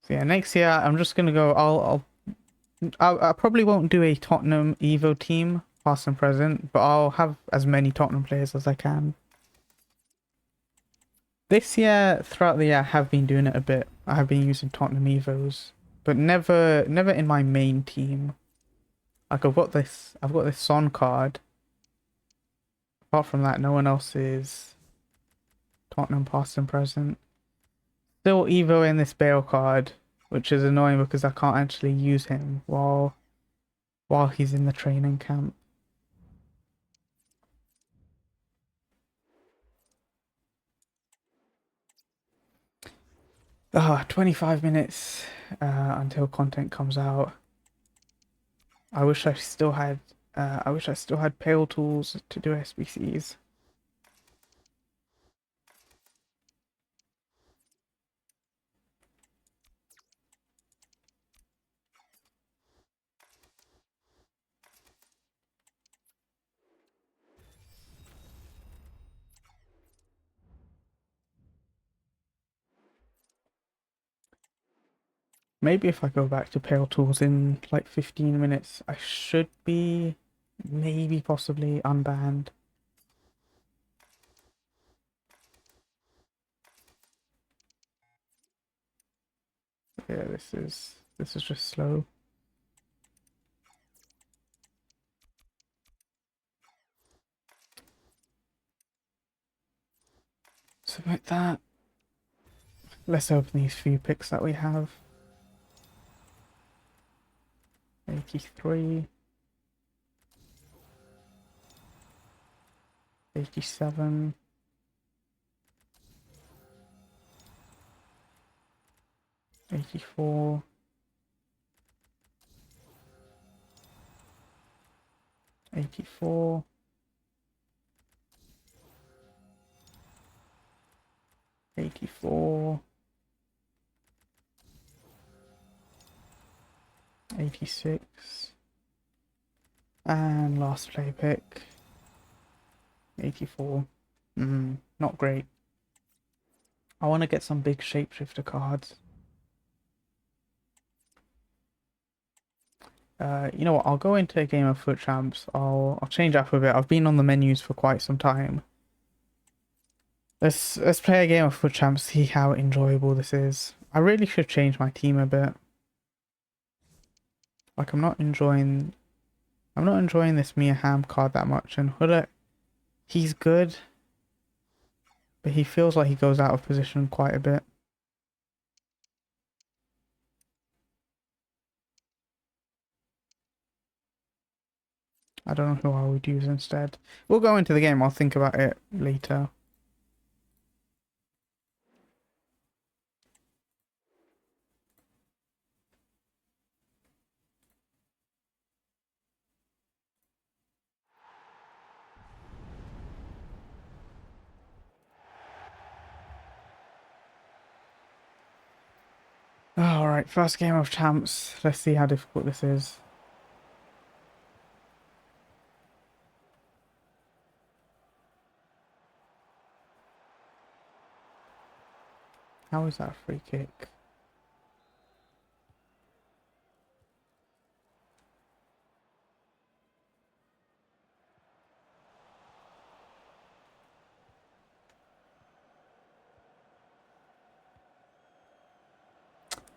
So yeah, next year I'm just going to go, I probably won't do a Tottenham Evo team, past and present, but I'll have as many Tottenham players as I can. This year, throughout the year, I have been doing it a bit. I have been using Tottenham Evos, but never in my main team. Like I've got this Son card. Apart from that, no one else is Tottenham past and present. Still Evo in this Bale card, which is annoying because I can't actually use him while he's in the training camp. Ah, 25 minutes until content comes out. I wish I still had I wish I still had pale tools to do SBCs. Maybe if I go back to pale tools in like 15 minutes, I should be maybe possibly unbanned. Yeah, this is just slow. Submit that. Let's open these few picks that we have. 83. 87. 84. 84. 84. 86. And last play pick. 84. Not great. I want to get some big shapeshifter cards. You know what? I'll go into a game of Foot Champs. I'll change up a bit. I've been on the menus for quite some time. Let's play a game of Foot Champs. See how enjoyable this is. I really should change my team a bit. Like I'm not enjoying this Mia Hamm card that much. And Hullet, he's good, but he feels like he goes out of position quite a bit. I don't know who I would use instead. We'll go into the game. I'll think about it later. Alright, first game of champs. Let's see how difficult this is. How is that a free kick?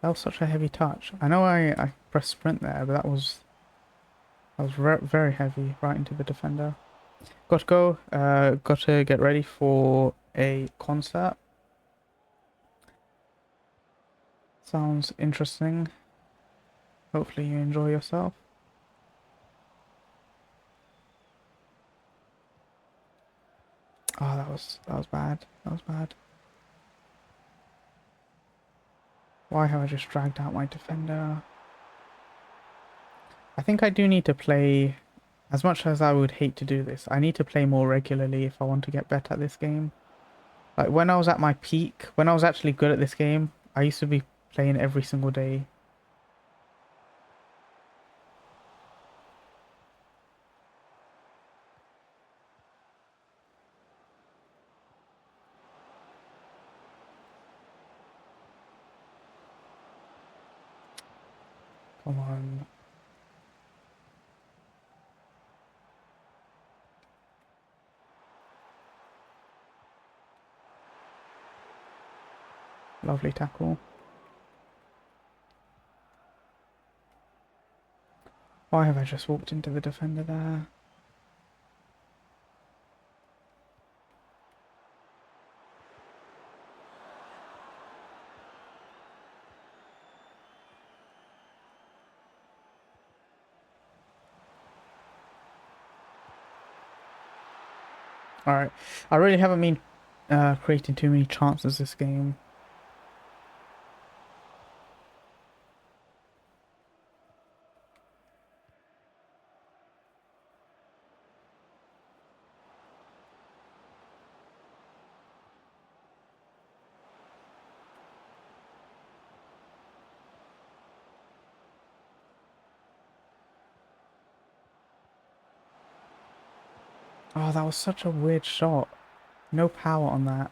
That was such a heavy touch. I know I pressed sprint there, but that was very heavy right into the defender. Got to go. Got to get ready for a concert. Sounds interesting. Hopefully you enjoy yourself. Oh, that was bad. That was bad. Why have I just dragged out my defender? I think I do need to play, as much as I would hate to do this, I need to play more regularly if I want to get better at this game. Like when I was at my peak, when I was actually good at this game, I used to be playing every single day. Come on. Lovely tackle. Why have I just walked into the defender there? Alright. I really haven't been creating too many chances this game. Oh, that was such a weird shot. No power on that.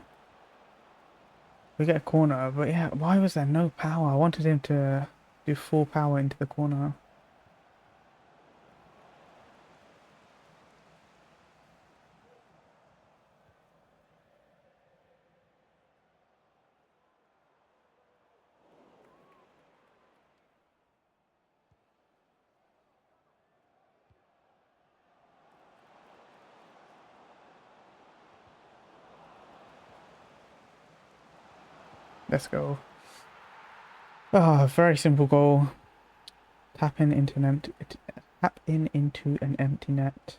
We get a corner, but yeah, why was there no power? I wanted him to do full power into the corner. Let's go. Ah, very simple goal. Tap in into an empty net.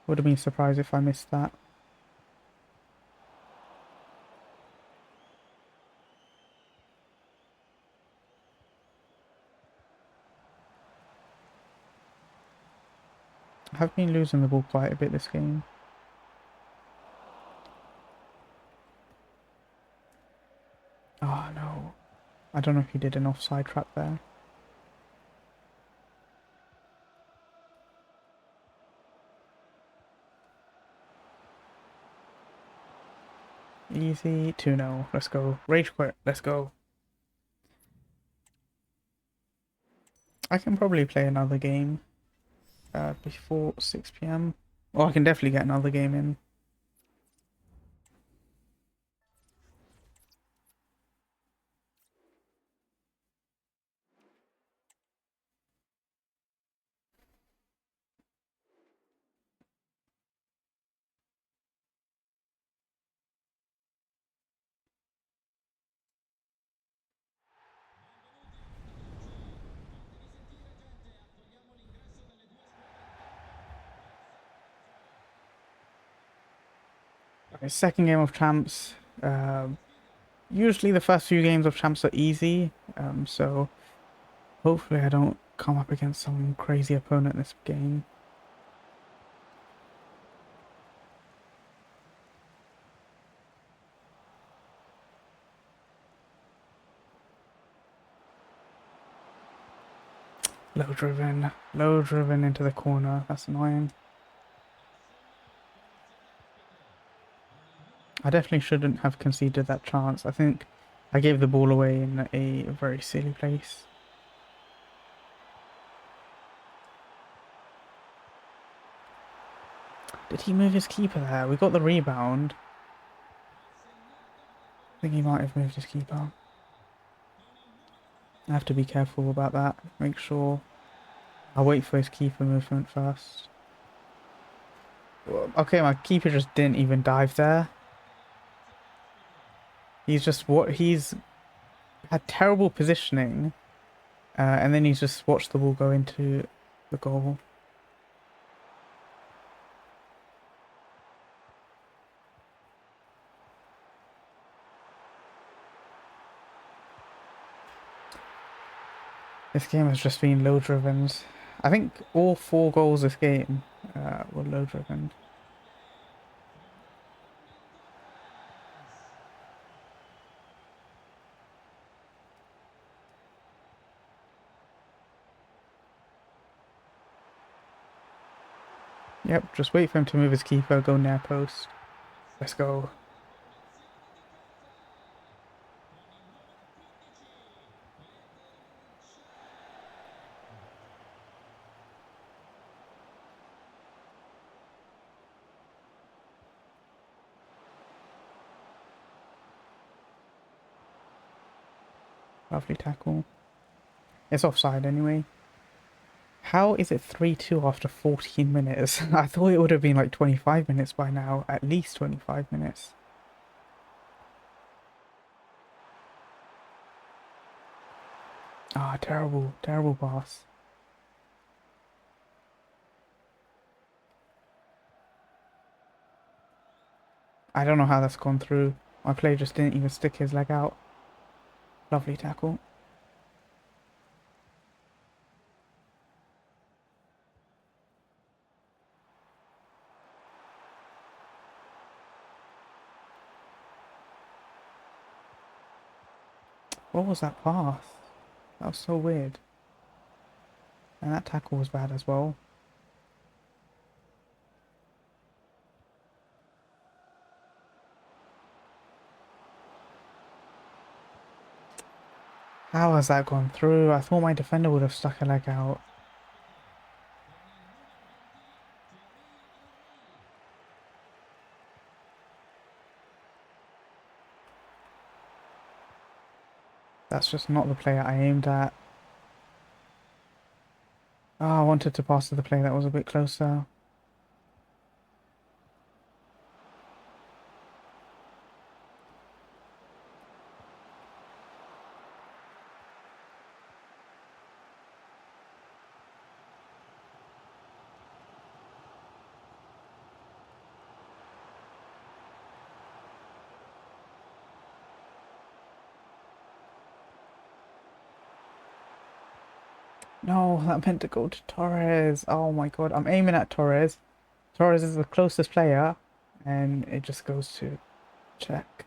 Would have been surprised if I missed that. I have been losing the ball quite a bit this game. Oh no. I don't know if he did an offside trap there. Easy 2-0. Let's go. Rage quit. Let's go. I can probably play another game before 6 p.m. Or I can definitely get another game in. Okay, second game of champs. Usually the first few games of champs are easy, so hopefully I don't come up against some crazy opponent this game. Low driven into the corner. That's annoying. I definitely shouldn't have conceded that chance. I think I gave the ball away in a very silly place. Did he move his keeper there? We got the rebound. I think he might have moved his keeper. I have to be careful about that. Make sure I'll wait for his keeper movement first. Okay, my keeper just didn't even dive there. He's had terrible positioning, and then he's just watched the ball go into the goal. This game has just been low drivens. I think all 4 goals this game were low driven. Yep, just wait for him to move his keeper, go near post. Let's go. Lovely tackle. It's offside anyway. How is it 3-2 after 14 minutes? I thought it would have been like 25 minutes by now. At least 25 minutes. Ah, terrible, terrible pass. I don't know how that's gone through. My player just didn't even stick his leg out. Lovely tackle. What was that pass? That was so weird. And that tackle was bad as well. How has that gone through? I thought my defender would have stuck a leg out. That's just not the player I aimed at. Oh, I wanted to pass to the player that was a bit closer. No, that meant to go to Torres. Oh my god, I'm aiming at Torres. Torres is the closest player, and it just goes to check.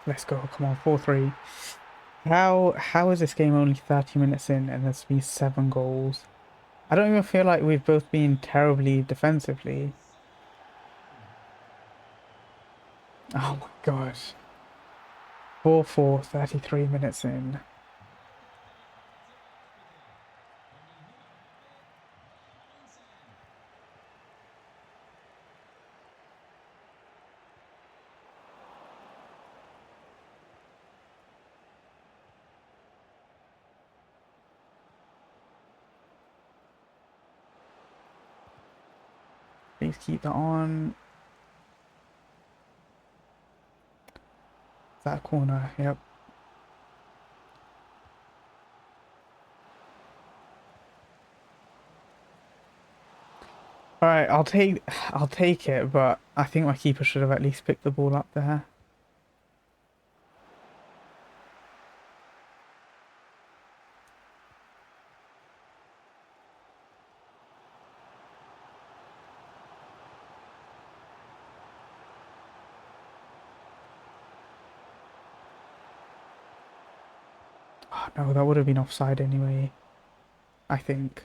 Let's go, come on, 4-3. How is this game only 30 minutes in and there's been 7 goals? I don't even feel like we've both been terribly defensively. Oh my god. 4-4, 33 minutes in. Please keep that on. That corner, yep. Alright, I'll take it, but I think my keeper should have at least picked the ball up there. Oh no, that would have been offside anyway, I think.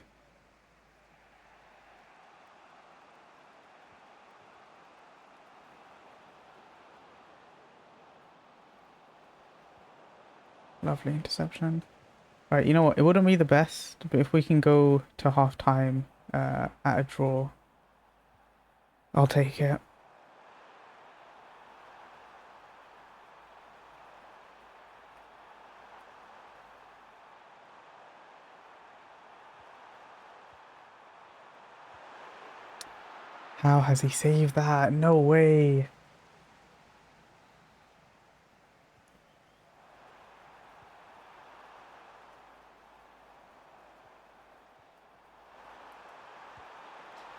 Lovely interception. Right, you know what? It wouldn't be the best, but if we can go to half time at a draw, I'll take it. How has he saved that? No way.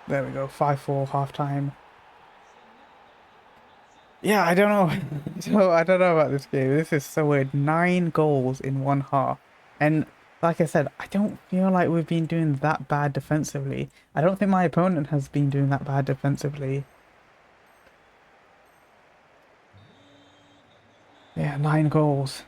There we go, 5-4 half time. Yeah, I don't know. So I don't know about this game. This is so weird. 9 goals in one half. And like I said, I don't feel like we've been doing that bad defensively. I don't think my opponent has been doing that bad defensively. Yeah, 9 goals.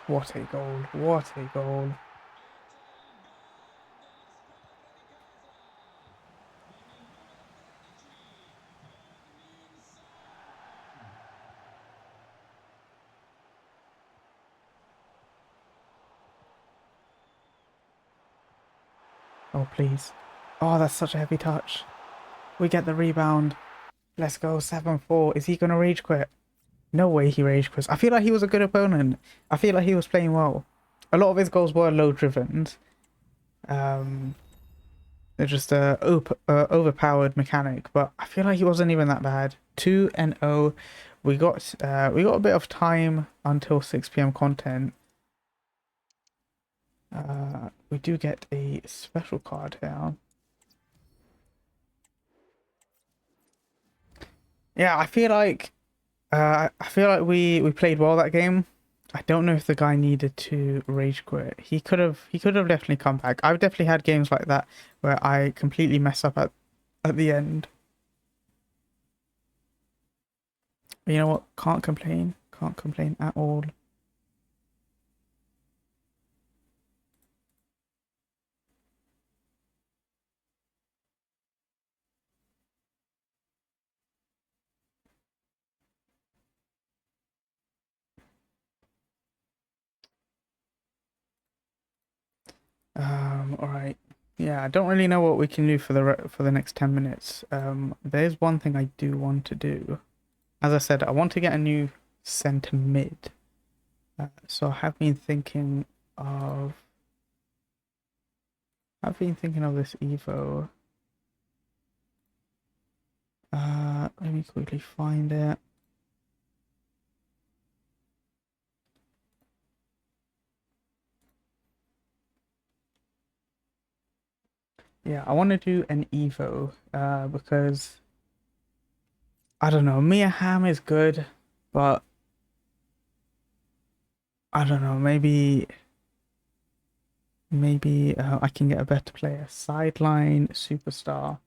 What a goal. What a goal. Oh, please. Oh, that's such a heavy touch. We get the rebound. Let's go, 7-4. Is he going to rage quit? No way he rage quits. I feel like he was a good opponent. I feel like he was playing well. A lot of his goals were low driven. Um, They're just a overpowered mechanic, but I feel like it wasn't even that bad. 2-0. We got a bit of time until 6 p.m. content. We do get a special card here. Yeah, I feel like we played well that game. I don't know if the guy needed to rage quit. He could have definitely come back. I've definitely had games like that where I completely mess up at the end. But you know what? Can't complain. Can't complain at all. All right. Yeah, I don't really know what we can do for the next 10 minutes. There's one thing I do want to do. As I said, I want to get a new center mid. So of I've been thinking of this Evo. Let me quickly find it. Yeah, I want to do an Evo. Because I don't know, Mia Hamm is good, but I don't know, maybe I can get a better player. Sideline superstar.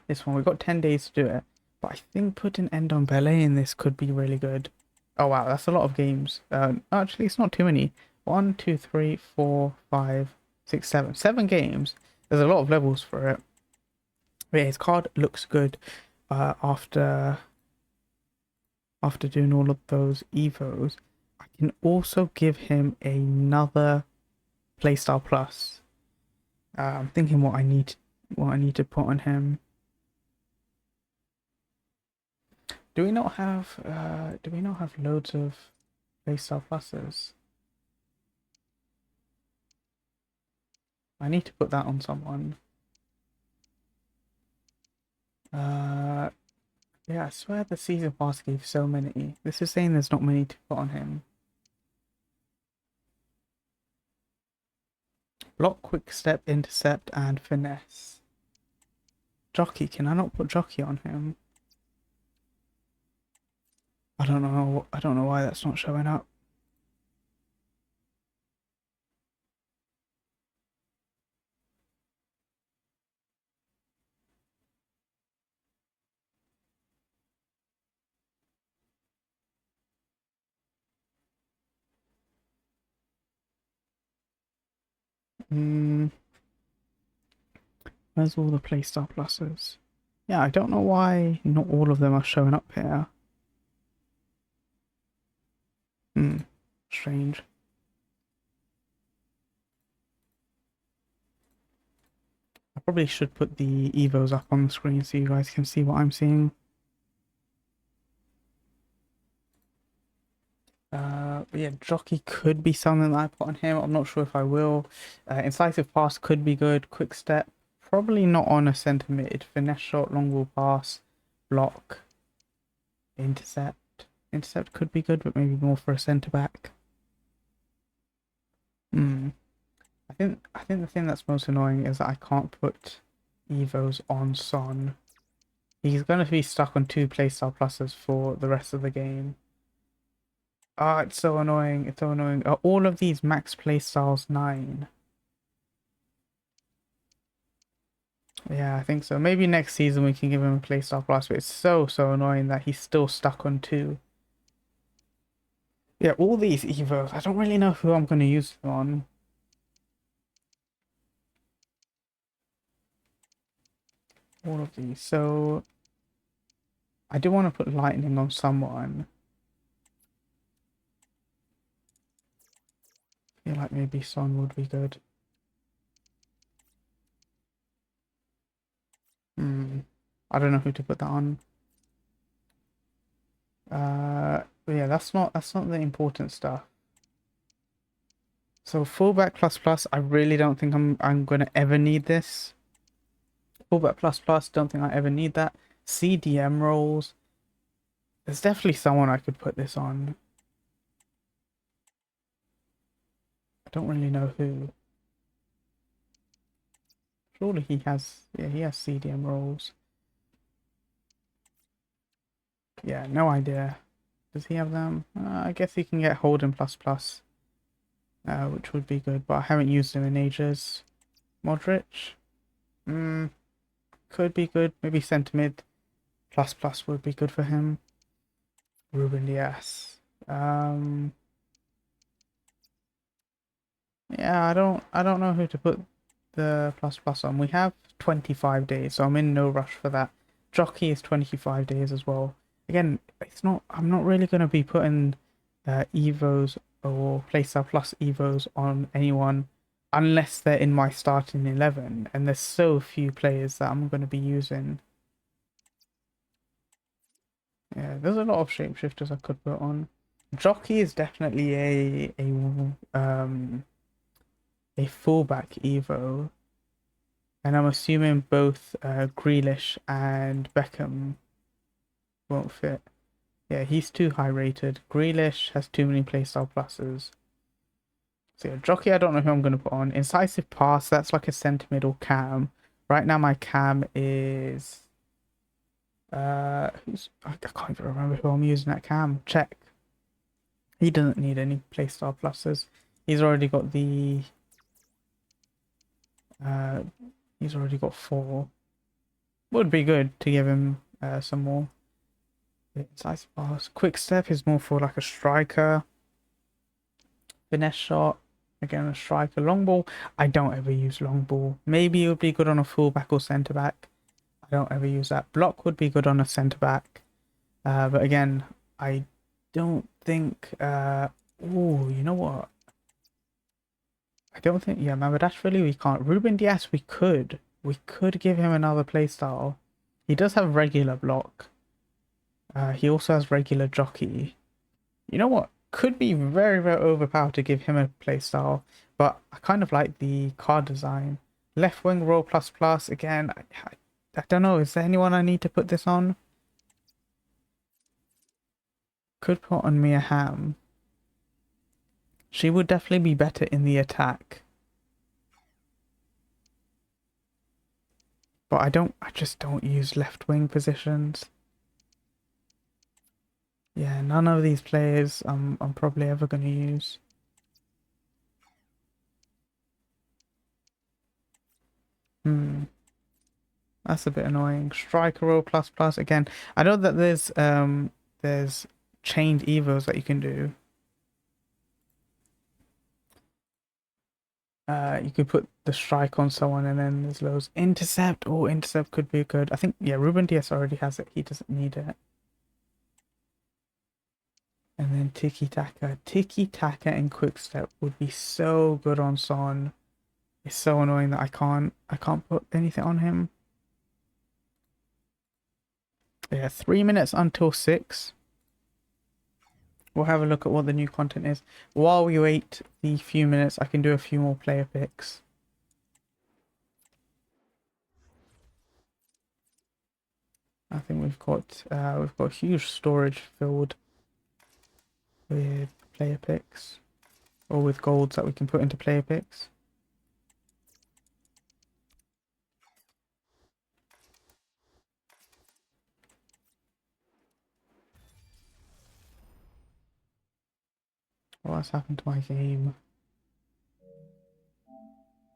This one, we've got 10 days to do it. But I think putting End on Ballet in this could be really good. Oh wow, that's a lot of games. Actually, it's not too many. 1, 2, 3, 4, 5, 6, 7. 7 games. There's a lot of levels for it. But yeah, his card looks good after doing all of those evos. I can also give him another playstyle plus. I'm thinking what I need to put on him. Do we not have loads of playstyle pluses? I need to put that on someone. Yeah, I swear the season pass gave so many. This is saying there's not many to put on him. Block, quick step, intercept, and finesse. Jockey, can I not put jockey on him? I don't know. I don't know why that's not showing up. Hmm. Where's all the playstyle pluses? Yeah, I don't know why not all of them are showing up here. Hmm. Strange. I probably should put the evos up on the screen so you guys can see what I'm seeing. But yeah, jockey could be something that I put on him. I'm not sure if I will. Incisive pass could be good. Quick step, probably not on a centre mid. Finesse shot, long ball pass, block, intercept. Intercept could be good, but maybe more for a centre back. Hmm. I think the thing that's most annoying is that I can't put evos on Son. He's going to be stuck on 2 playstyle pluses for the rest of the game. Ah, it's so annoying. It's so annoying. Are all of these max playstyles 9? Yeah, I think so. Maybe next season we can give him a playstyle plus, but it's so annoying that he's still stuck on 2. Yeah, all these evos. I don't really know who I'm going to use them on. All of these. So I do want to put lightning on someone. I feel like maybe Son would be good. Hmm. I don't know who to put that on. But yeah, that's not the important stuff. So fullback plus plus, I really don't think I'm gonna ever need this. Fullback plus plus, don't think I ever need that. CDM roles. There's definitely someone I could put this on. I don't really know who. Surely he has, yeah, he has CDM roles. Yeah, no idea. Does he have them? I guess he can get Holden plus plus, which would be good, but I haven't used him in ages. Modric? Could be good. Maybe centre mid plus plus would be good for him. Ruben Diaz. Um, yeah, I don't know who to put the plus plus on. We have 25 days, so I'm in no rush for that. Jockey is 25 days as well. Again, I'm not really going to be putting Evos or Playstyle Plus Evos on anyone unless they're in my starting 11, and there's so few players that I'm going to be using. Yeah, there's a lot of shapeshifters I could put on. Jockey is definitely a fullback Evo, and I'm assuming both Grealish and Beckham won't fit. Yeah, he's too high rated. Grealish has too many playstyle pluses. So yeah, Jockey, I don't know who I'm going to put on. Incisive Pass, that's like a centre middle cam. Right now my cam is... I can't even remember who I'm using at cam. Check. He doesn't need any playstyle pluses. He's already got the... Uh, he's already got 4. Would be good to give him some more. Incisive Pass. Quick Step is more for like a striker. Finesse shot. Again, a striker. Long ball. I don't ever use long ball. Maybe it would be good on a fullback or centre back. I don't ever use that. Block would be good on a centre back. But again, I don't think. Oh, you know what? I don't think. Yeah, Mamadashvili we can't. Ruben Diaz we could. We could give him another playstyle. He does have regular block. He also has regular jockey. You know what? Could be very, very overpowered to give him a playstyle, but I kind of like the card design. Left wing roll plus plus again. I don't know. Is there anyone I need to put this on? Could put on Mia Hamm. She would definitely be better in the attack. But I just don't use left wing positions. Yeah, none of these players I'm probably ever going to use. That's a bit annoying. Striker roll plus plus again. I know that there's chained evos that you can do. You could put the strike on someone and then there's loads. Intercept. Oh, intercept could be good. I think, yeah, Ruben Diaz already has it. He doesn't need it. And then Tiki Taka. Tiki Taka and Quick Step would be so good on Son. It's so annoying that I can't put anything on him. Yeah, 3 minutes until 6. We'll have a look at what the new content is. While we wait the few minutes, I can do a few more player picks. I think we've got huge storage filled with player picks, or with golds that we can put into player picks. What's happened to my game?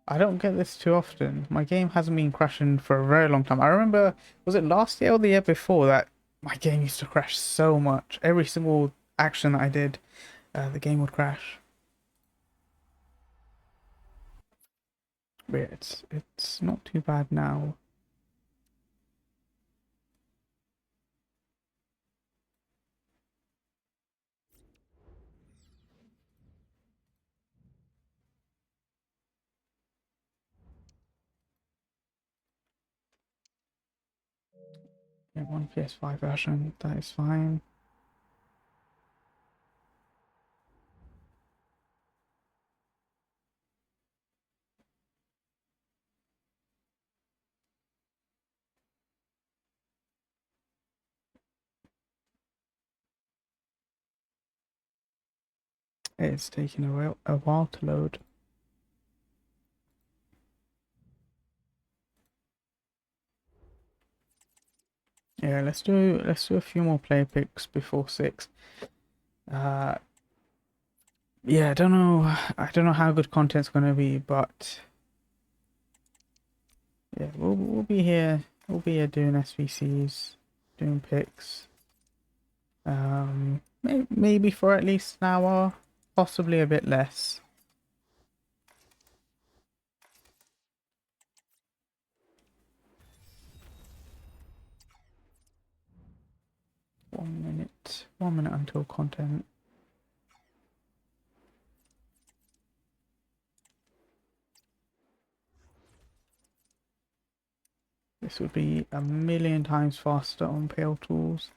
I don't get this too often. My game hasn't been crashing for a very long time. I remember, was it last year or the year before that my game used to crash so much. Every single action that I did, the game would crash. But yeah, it's not too bad now. Yeah, one PS5 version, that is fine. It's taking a while to load. Yeah, let's do a few more player picks before 6. Yeah, I don't know how good content's gonna be, but yeah, we'll be here. We'll be here doing SVCs, doing picks. Maybe for at least an hour, possibly a bit less. One minute until content. This would be a million times faster on Pale Tools.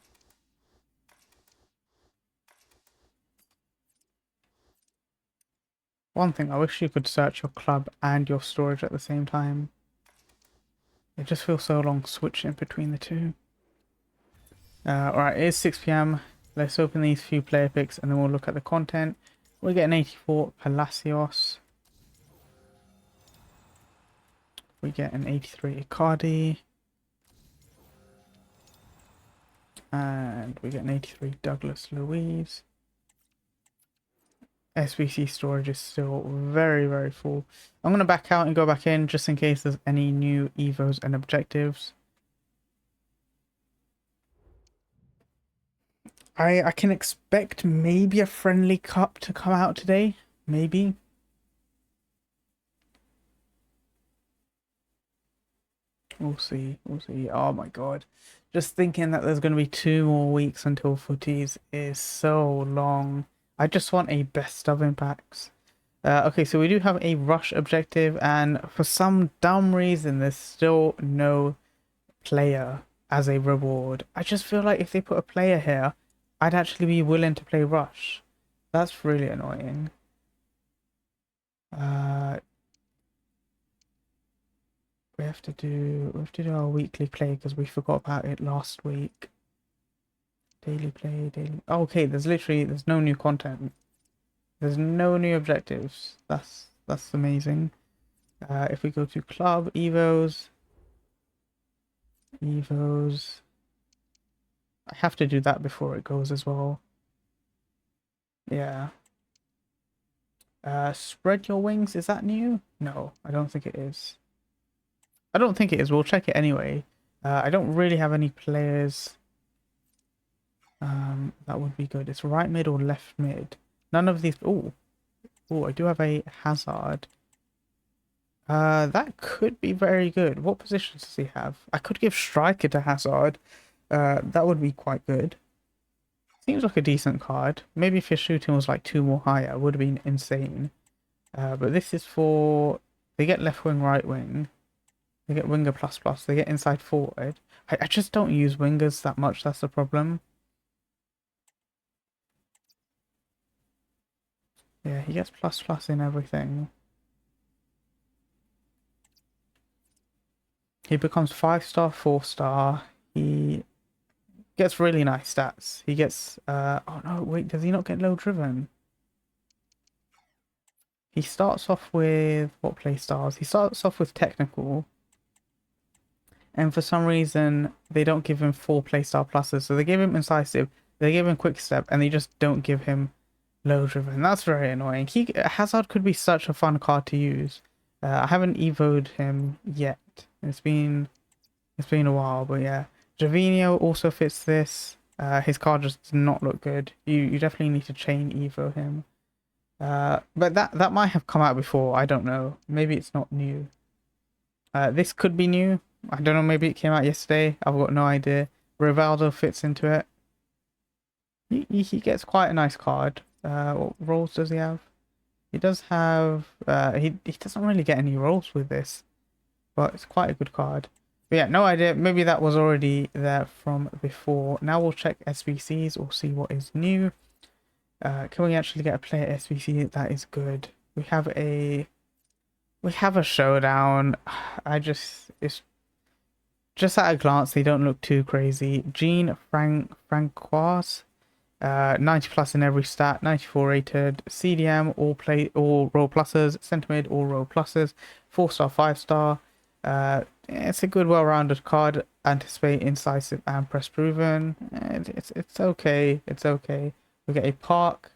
One thing, I wish you could search your club and your storage at the same time. It just feels so long switching between the two. Alright, it is 6 p.m. Let's open these few player picks and then we'll look at the content. We get an 84 Palacios. We get an 83 Icardi. And we get an 83 Douglas Luiz. SBC storage is still very, very full. I'm going to back out and go back in just in case there's any new evos and objectives. I can expect maybe a friendly cup to come out today. Maybe. We'll see. We'll see. Oh my god. Just thinking that there's going to be 2 more weeks until footies is so long. I just want a best of impacts. Okay, so we do have a rush objective, and for some dumb reason, there's still no player as a reward. I just feel like if they put a player here, I'd actually be willing to play rush. That's really annoying. We have to do our weekly play because we forgot about it last week. Daily play, daily. Oh, okay, there's no new content. There's no new objectives. That's amazing. If we go to club evos, I have to do that before it goes as well. Yeah. Spread your wings. Is that new? No, I don't think it is. I don't think it is. We'll check it anyway. I don't really have any players. That would be good. It's right mid or left mid. None of these. Oh, I do have a Hazard. That could be very good. What positions does he have? I could give striker to Hazard. That would be quite good. Seems like a decent card. Maybe if his shooting was like 2 more higher, it would have been insane. But this is for... They get left wing, right wing. They get winger plus plus. They get inside forward. I just don't use wingers that much. That's the problem. Yeah, he gets plus plus in everything. He becomes 5-star, 4-star. He gets really nice stats. He gets... oh no, wait, does he not get low driven? He starts off with... What play styles? He starts off with technical. And for some reason, they don't give him 4 playstyle pluses. So they give him incisive, they give him quick step, and they just don't give him low driven. That's very annoying. Hazard could be such a fun card to use. I haven't evoed him yet. It's been a while, but yeah. Javinho also fits this. His card just does not look good. You definitely need to chain evo him. But that might have come out before. I don't know. Maybe it's not new. This could be new. I don't know, maybe it came out yesterday. I've got no idea. Rivaldo fits into it. He gets quite a nice card. What rolls does he have? He does have... he doesn't really get any rolls with this. But it's quite a good card. But yeah, no idea. Maybe that was already there from before. Now we'll check SBCs or see what is new. Can we actually get a player SBC that is good? We have a showdown. It's just at a glance, they don't look too crazy. Jean Francois 90 plus in every stat, 94 rated. CDM, all roll pluses. Centre mid, all roll pluses. 4-star, 5-star. It's a good, well-rounded card. Anticipate, incisive, and press proven. It's okay. It's okay. We get a park.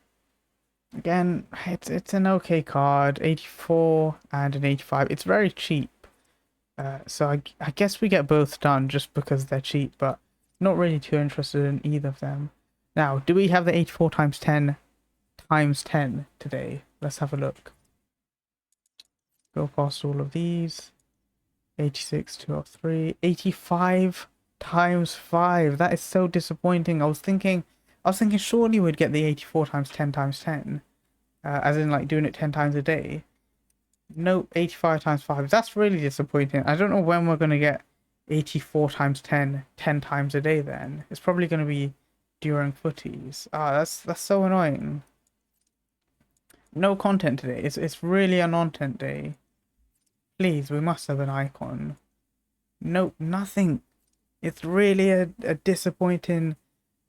Again, it's an okay card. 84 and an 85. It's very cheap. So I guess we get both done just because they're cheap, but not really too interested in either of them. Now, do we have the 84 times 10 times 10 today? Let's have a look. Go past all of these. 86, 203, 85 times 5. That is so disappointing. I was thinking surely we'd get the 84 times 10 times 10. As in like doing it 10 times a day. Nope, 85 times 5. That's really disappointing. I don't know when we're going to get 84 times 10 10 times a day then. It's probably going to be during footies. Ah, that's so annoying. No content today. It's really a non-content day. Please, we must have an icon. Nope, nothing. It's really a disappointing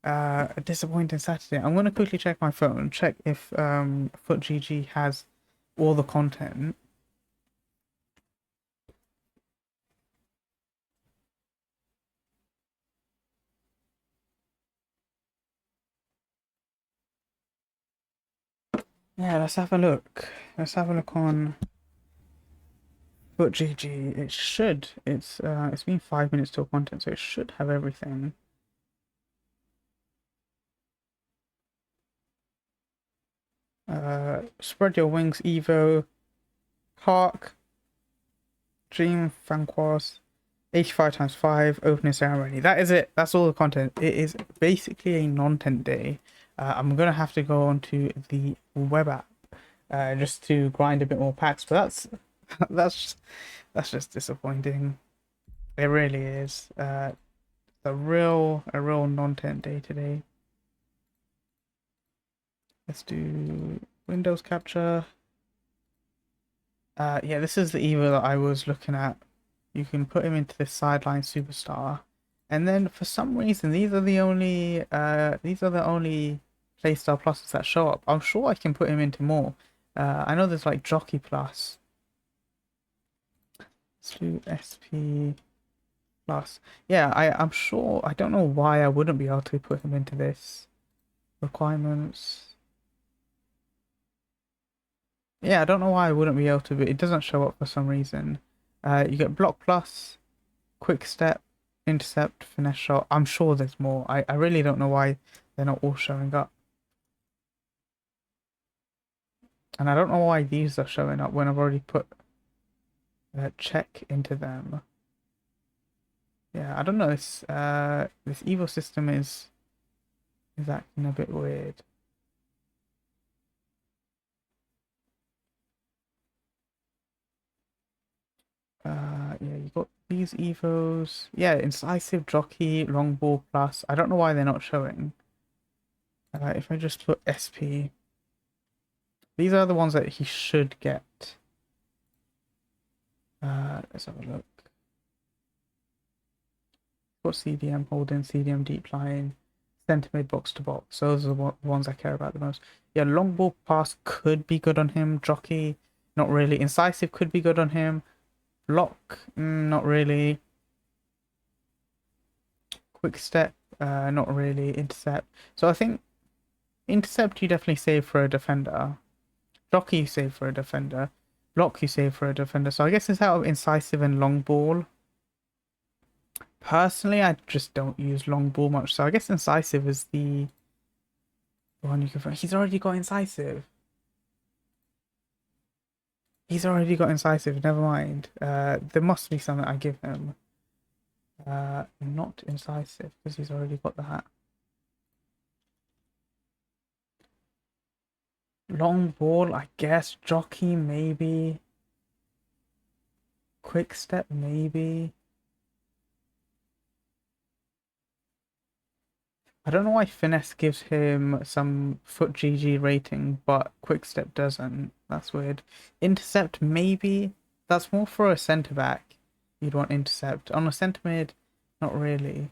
Saturday. I'm gonna quickly check my phone, check if FootGG has all the content. Yeah, let's have a look. Let's have a look on FootGG. It should. It's been 5 minutes till content, so it should have everything. Spread Your Wings, Evo, Park, Dream, Fanquas, 85 times 5, opening ceremony. That is it. That's all the content. It is basically a non-tent day. I'm gonna have to go onto the web app just to grind a bit more packs, but that's just disappointing. It really is. A real non-tent day today. Let's do Windows capture. Yeah, this is the Evo that I was looking at. You can put him into this sideline superstar, and then for some reason these are the only playstyle pluses that show up. I'm sure I can put him into more. I know there's like Jockey Plus, Sloot SP Plus. Yeah, I'm sure. I don't know why I wouldn't be able to put him into this requirements. Yeah, I don't know why I wouldn't be able to, but it doesn't show up for some reason. You get Block Plus, Quick Step, Intercept, Finesse Shot. I'm sure there's more. I really don't know why they're not all showing up. And I don't know why these are showing up when I've already put check into them. Yeah, I don't know. This Evo system is acting a bit weird. Yeah, you got these Evos. Yeah, Incisive, Jockey, Long Ball Plus. I don't know why they're not showing. If I just put SP, these are the ones that he should get. Let's have a look. Got CDM, Holding, CDM, Deep Line, Centre Mid, Box to Box. Those are the ones I care about the most. Yeah, Long Ball Pass could be good on him. Jockey, not really. Incisive could be good on him. Lock, not really. Quick Step, not really. Intercept. So I think Intercept you definitely save for a defender. Jockey you save for a defender. Lock you save for a defender. So I guess it's out of Incisive and Long Ball. Personally, I just don't use Long Ball much. So I guess Incisive is the one you can find. He's already got Incisive. He's already got Incisive. Never mind. There must be something I give him. Not Incisive because he's already got that. Long Ball, I guess. Jockey, maybe. Quick Step, maybe. I don't know why Finesse gives him some foot GG rating, but Quick Step doesn't. That's weird. Intercept, maybe. That's more for a centre back. You'd want Intercept. On a centre mid, not really.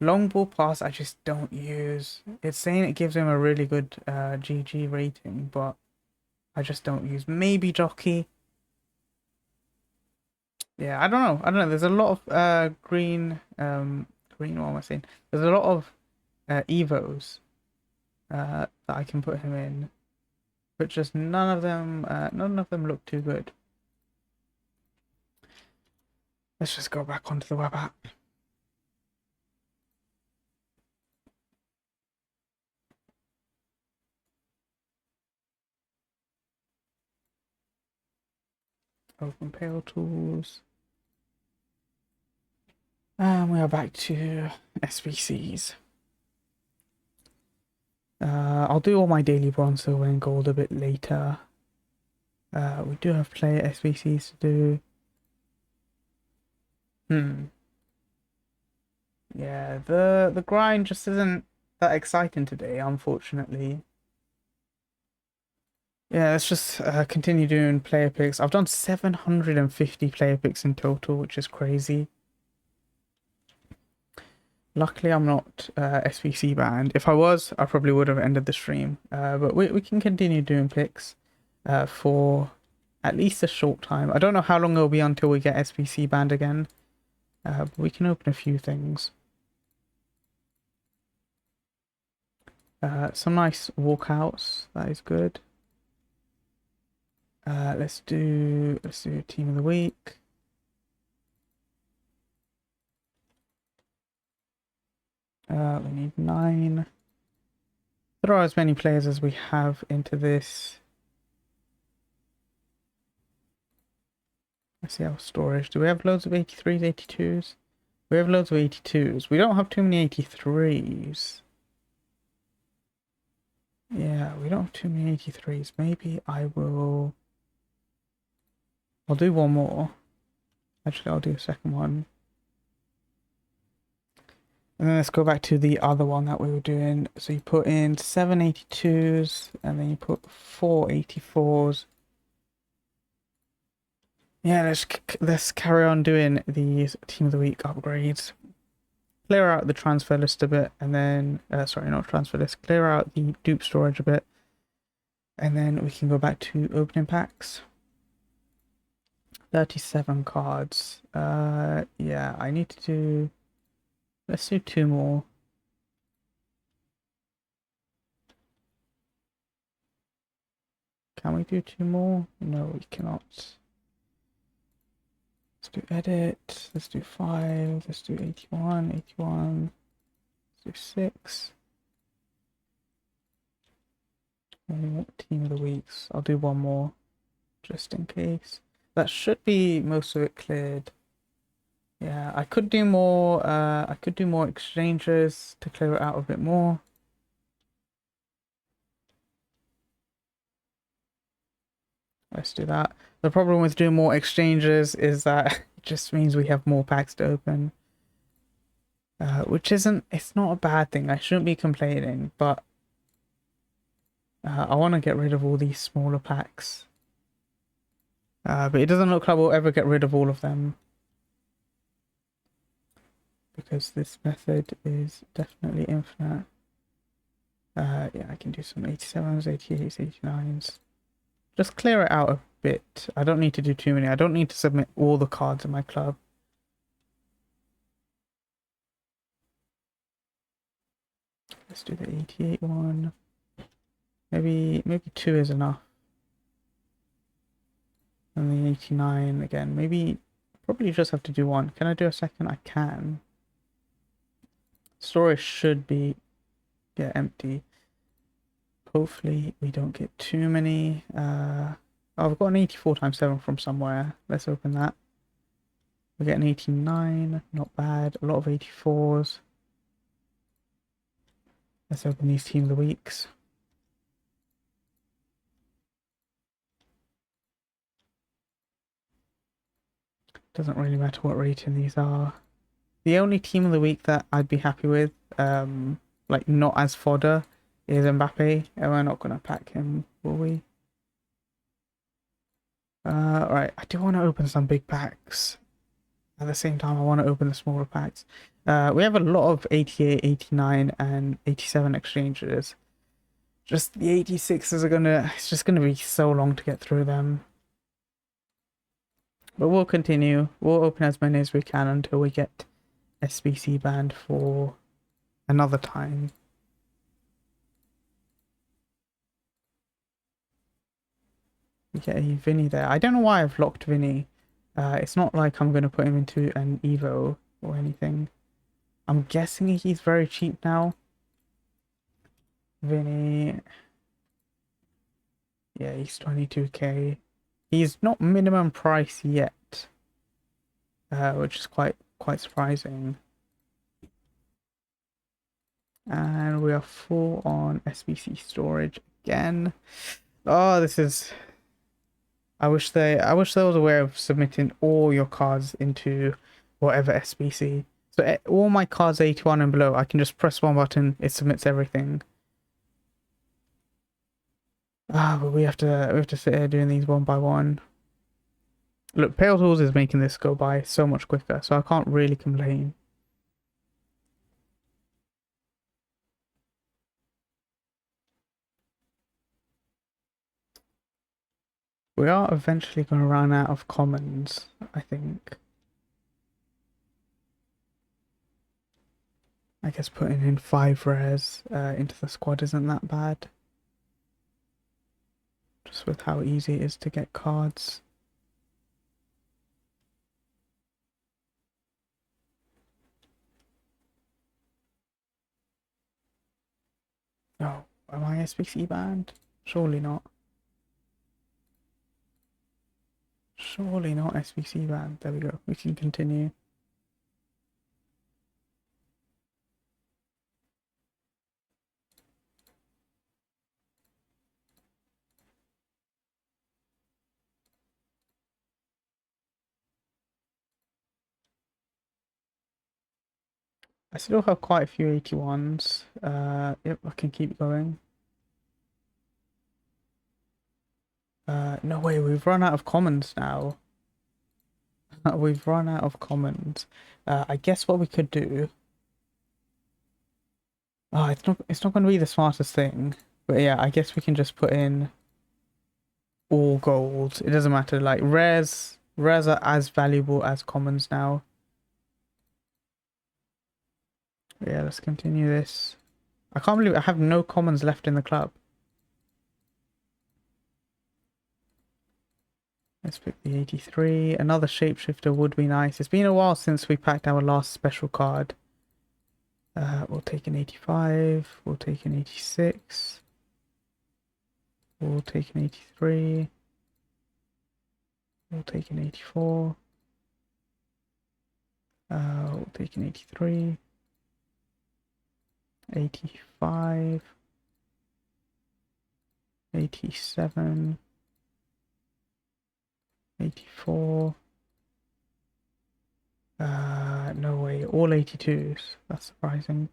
Long ball pass I just don't use. It's saying it gives him a really good GG rating, but I just don't use. Maybe jockey. Yeah, I don't know. I don't know. There's a lot of green. What am I saying? There's a lot of evos that I can put him in, but just none of them look too good. Let's just go back onto the web app. Open Pale Tools. And we are back to SBCs. I'll do all my daily bronze, silver, and gold a bit later. We do have player SBCs to do. Yeah, the grind just isn't that exciting today, unfortunately. Yeah, let's just continue doing player picks. I've done 750 player picks in total, which is crazy. Luckily, I'm not SVC banned. If I was, I probably would have ended the stream. But we can continue doing picks for at least a short time. I don't know how long it'll be until we get SVC banned again. But we can open a few things. Some nice walkouts. That is good. Let's do team of the week. We need 9. Throw as many players as we have into this. Let's see our storage. Do we have loads of 83s, 82s? We have loads of 82s. We don't have too many 83s. Yeah, we don't have too many 83s. Maybe I'll do one more. Actually, I'll do a second one. And then let's go back to the other one that we were doing. So you put in 7 82s, and then you put 4 84s. Yeah, let's carry on doing these team of the week upgrades. Clear out the transfer list a bit, and then sorry, not transfer list. Clear out the dupe storage a bit, and then we can go back to opening packs. 37 cards. Yeah, I need to do. Let's do 2 more. Can we do 2 more? No, we cannot. Let's do edit. Let's do 5. Let's do 81. 81. Let's do 6. Team of the weeks. I'll do 1 more, just in case. That should be most of it cleared. Yeah, I could do more. I could do more exchanges to clear it out a bit more. Let's do that. The problem with doing more exchanges is that it just means we have more packs to open. Which it's not a bad thing. I shouldn't be complaining, but I want to get rid of all these smaller packs. But it doesn't look like we'll ever get rid of all of them, because this method is definitely infinite. Yeah, I can do some 87s, 88s, 89s. Just clear it out a bit. I don't need to do too many. I don't need to submit all the cards in my club. Let's do the 88 one. Maybe 2 is enough. And the 89 again. Probably just have to do 1. Can I do a second? I can. Storage should be empty. Hopefully we don't get too many. Oh, I've got an 84 times 7 from somewhere. Let's open that. We get an 89. Not bad. A lot of 84s. Let's open these team of the weeks. Doesn't really matter what rating these are. The only team of the week that I'd be happy with, like not as fodder, is Mbappe, and we're not gonna pack him, will we? Right, I do want to open some big packs. At the same time, I want to open the smaller packs. We have a lot of 88, 89, and 87 exchanges. Just the 86s are gonna, it's just gonna be so long to get through them. But we'll continue. We'll open as many as we can until we get SBC banned for another time. We get a Vinny there. I don't know why I've locked Vinny. It's not like I'm going to put him into an Evo or anything. I'm guessing he's very cheap now. Vinny. Yeah, he's 22k. He's not minimum price yet. Which is quite surprising. And we are full on SBC storage again. Oh, this is... I wish there was a way of submitting all your cards into whatever SBC. So all my cards 81 and below, I can just press one button, it submits everything. But we have to sit here doing these one by one. Look, Pale Tools is making this go by so much quicker, so I can't really complain. We are eventually going to run out of commons, I think. I guess putting in 5 rares into the squad isn't that bad. Just with how easy it is to get cards. Oh, am I SBC banned? Surely not. Surely not SBC banned. There we go. We can continue. I still have quite a few 81s. Yep, I can keep going. No way, we've run out of commons now. We've run out of commons. I guess what we could do... Oh, it's not going to be the smartest thing. But yeah, I guess we can just put in all gold. It doesn't matter. Like, rares are as valuable as commons now. Yeah, let's continue this. I can't believe I have no commons left in the club. Let's pick the 83. Another Shapeshifter would be nice. It's been a while since we packed our last special card. We'll take an 85. We'll take an 86. We'll take an 83. We'll take an 84. We'll take an 83. 85. 87. 84. No way, all 82s. That's surprising.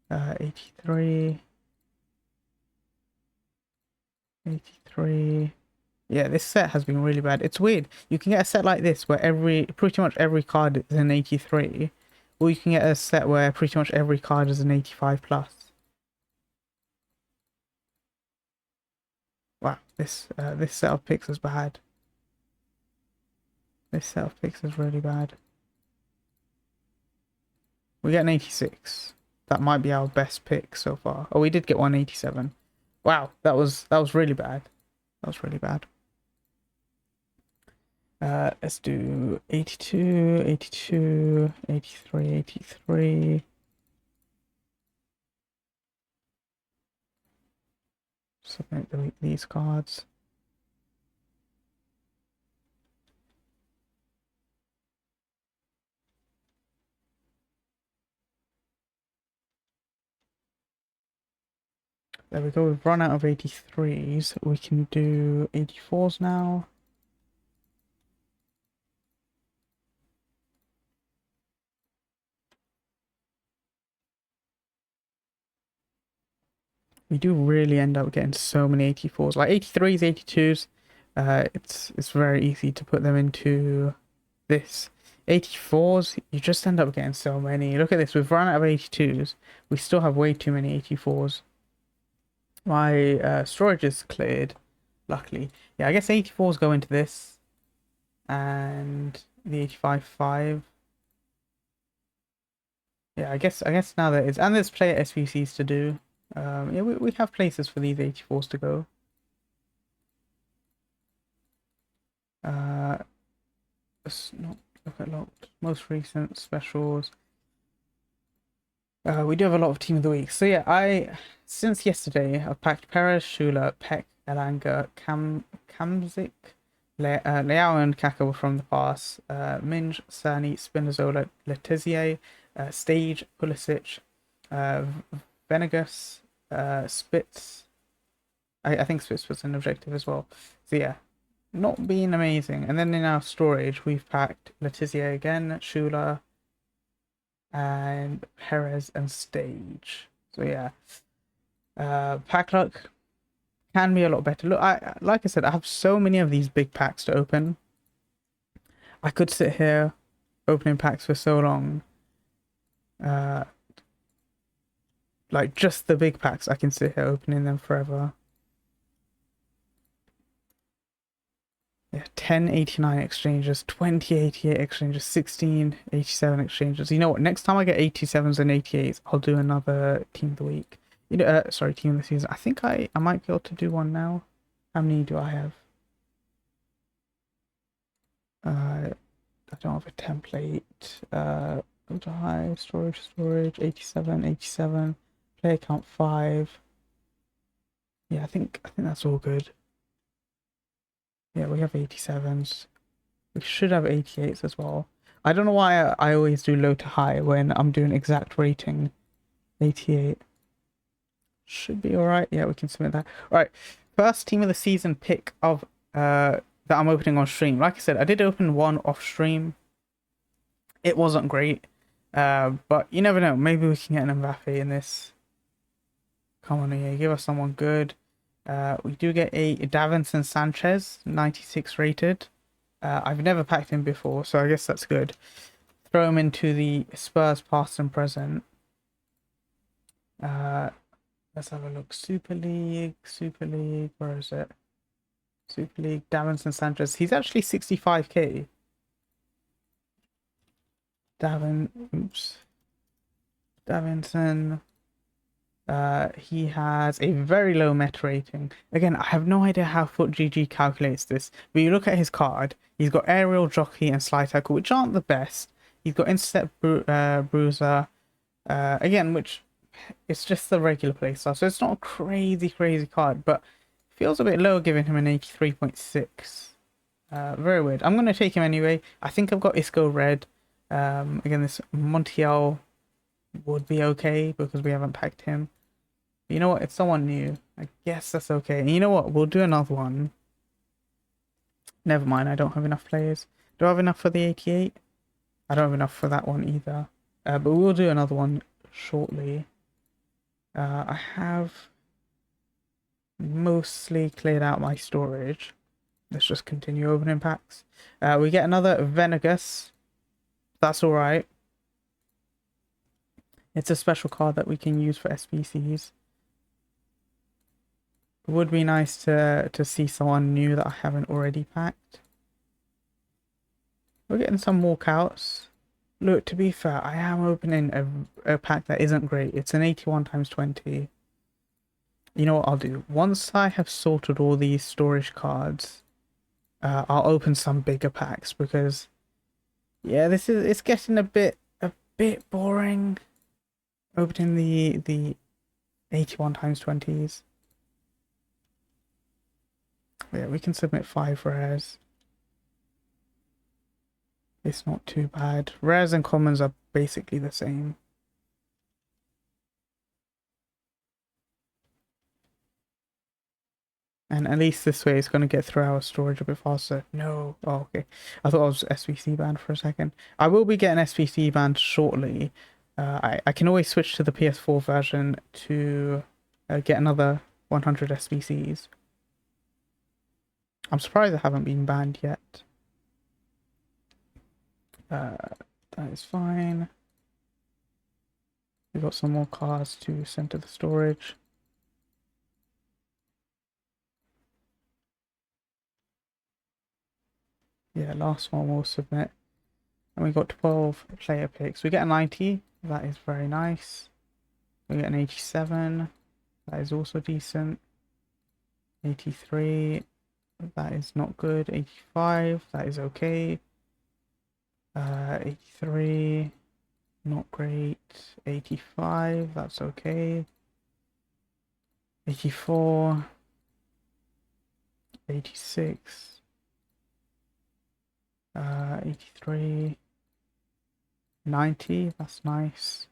83. 83. Yeah, this set has been really bad. It's weird. You can get a set like this where pretty much every card is an 83. Or you can get a set where pretty much every card is an 85 plus. Wow, this set of picks is bad. This set of picks is really bad. We get an 86. That might be our best pick so far. Oh, we did get 187. Wow, that was really bad. That was really bad. Let's do 82, 82, 83, 83. Submit these cards. There we go, we've run out of 83s. We can do 84s now. We do really end up getting so many 84s. Like 83s, 82s. It's very easy to put them into this. 84s, you just end up getting so many. Look at this, we've run out of 82s. We still have way too many 84s. My storage is cleared, luckily. Yeah, I guess 84s go into this. And the 85.5. Yeah, I guess now there is. And there's player SVCs to do. Yeah, we have places for these 84s to go. Let's not look at locked. Most recent specials. We do have a lot of team of the week. So yeah, since yesterday I've packed Perez, Shula, Peck, Elanga, Kamzik, Leao and Kaka from the pass. Minge, Sani, Spinazzola, Letizia, Stage, Pulisic, Venegas, Spitz. I think Spitz was an objective as well. So yeah, not being amazing. And then in our storage, we've packed Letizia again, Shula, and Perez and Stage. So yeah, pack luck can be a lot better. Look, like I said, I have so many of these big packs to open. I could sit here opening packs for so long. Like just the big packs, I can sit here opening them forever. Yeah, 1089 exchanges, 2088 exchanges, 1687 exchanges. You know what? Next time I get 87s and 88s, I'll do another team of the week. You know, sorry, team of the season. I think I might be able to do one now. How many do I have? I don't have a template. Go to high, storage, 87, 87. Player count 5. Yeah, I think that's all good. Yeah, we have 87s. We should have 88s as well. I don't know why I always do low to high when I'm doing exact rating. 88. Should be alright. Yeah, we can submit that. Alright, first team of the season pick of that I'm opening on stream. Like I said, I did open one off stream. It wasn't great. But you never know. Maybe we can get an Mbappe in this. Come on, yeah, give us someone good. We do get a Davinson Sanchez, 96 rated. I've never packed him before, so I guess that's good. Throw him into the Spurs past and present. Let's have a look. Super League. Where is it? Super League, Davinson Sanchez. He's actually 65k. Davinson. He has a very low meta rating. Again, I have no idea how FootGG calculates this, but you look at his card, he's got aerial, jockey, and slide tackle, which aren't the best. He's got intercept, bruiser, again, which it's just the regular playstyle, so it's not a crazy card, but feels a bit low giving him an 83.6. Very weird. I'm going to take him anyway. I think I've got Isco red. Again, this Montiel would be okay because we haven't packed him. But you know what? It's someone new. I guess that's okay. And you know what? We'll do another one. Never mind. I don't have enough players. Do I have enough for the 88? I don't have enough for that one either. But we'll do another one shortly. I have mostly cleared out my storage. Let's just continue opening packs. We get another Venegas. That's alright. It's a special card that we can use for SBCs. It would be nice to see someone new that I haven't already packed. We're getting some walkouts. Look, to be fair, I am opening a pack that isn't great. It's an 81 times 20. You know what I'll do? Once I have sorted all these storage cards, I'll open some bigger packs because, yeah, it's getting a bit boring. Opening the 81 times 20s. Yeah, we can submit 5 rares. It's not too bad. Rares and commons are basically the same. And at least this way it's going to get through our storage a bit faster. No. Oh, okay. I thought I was SVC banned for a second. I will be getting SVC banned shortly. I can always switch to the PS4 version to get another 100 SBCs. I'm surprised I haven't been banned yet. That is fine. We've got some more cards to send to the storage. Yeah, last one we'll submit. And we got 12 player picks. We get a 90. That is very nice. We get an 87. That is also decent. 83. That is not good. 85. That is okay. 83. Not great. 85. That's okay. 84. 86. 83. 90. That's nice.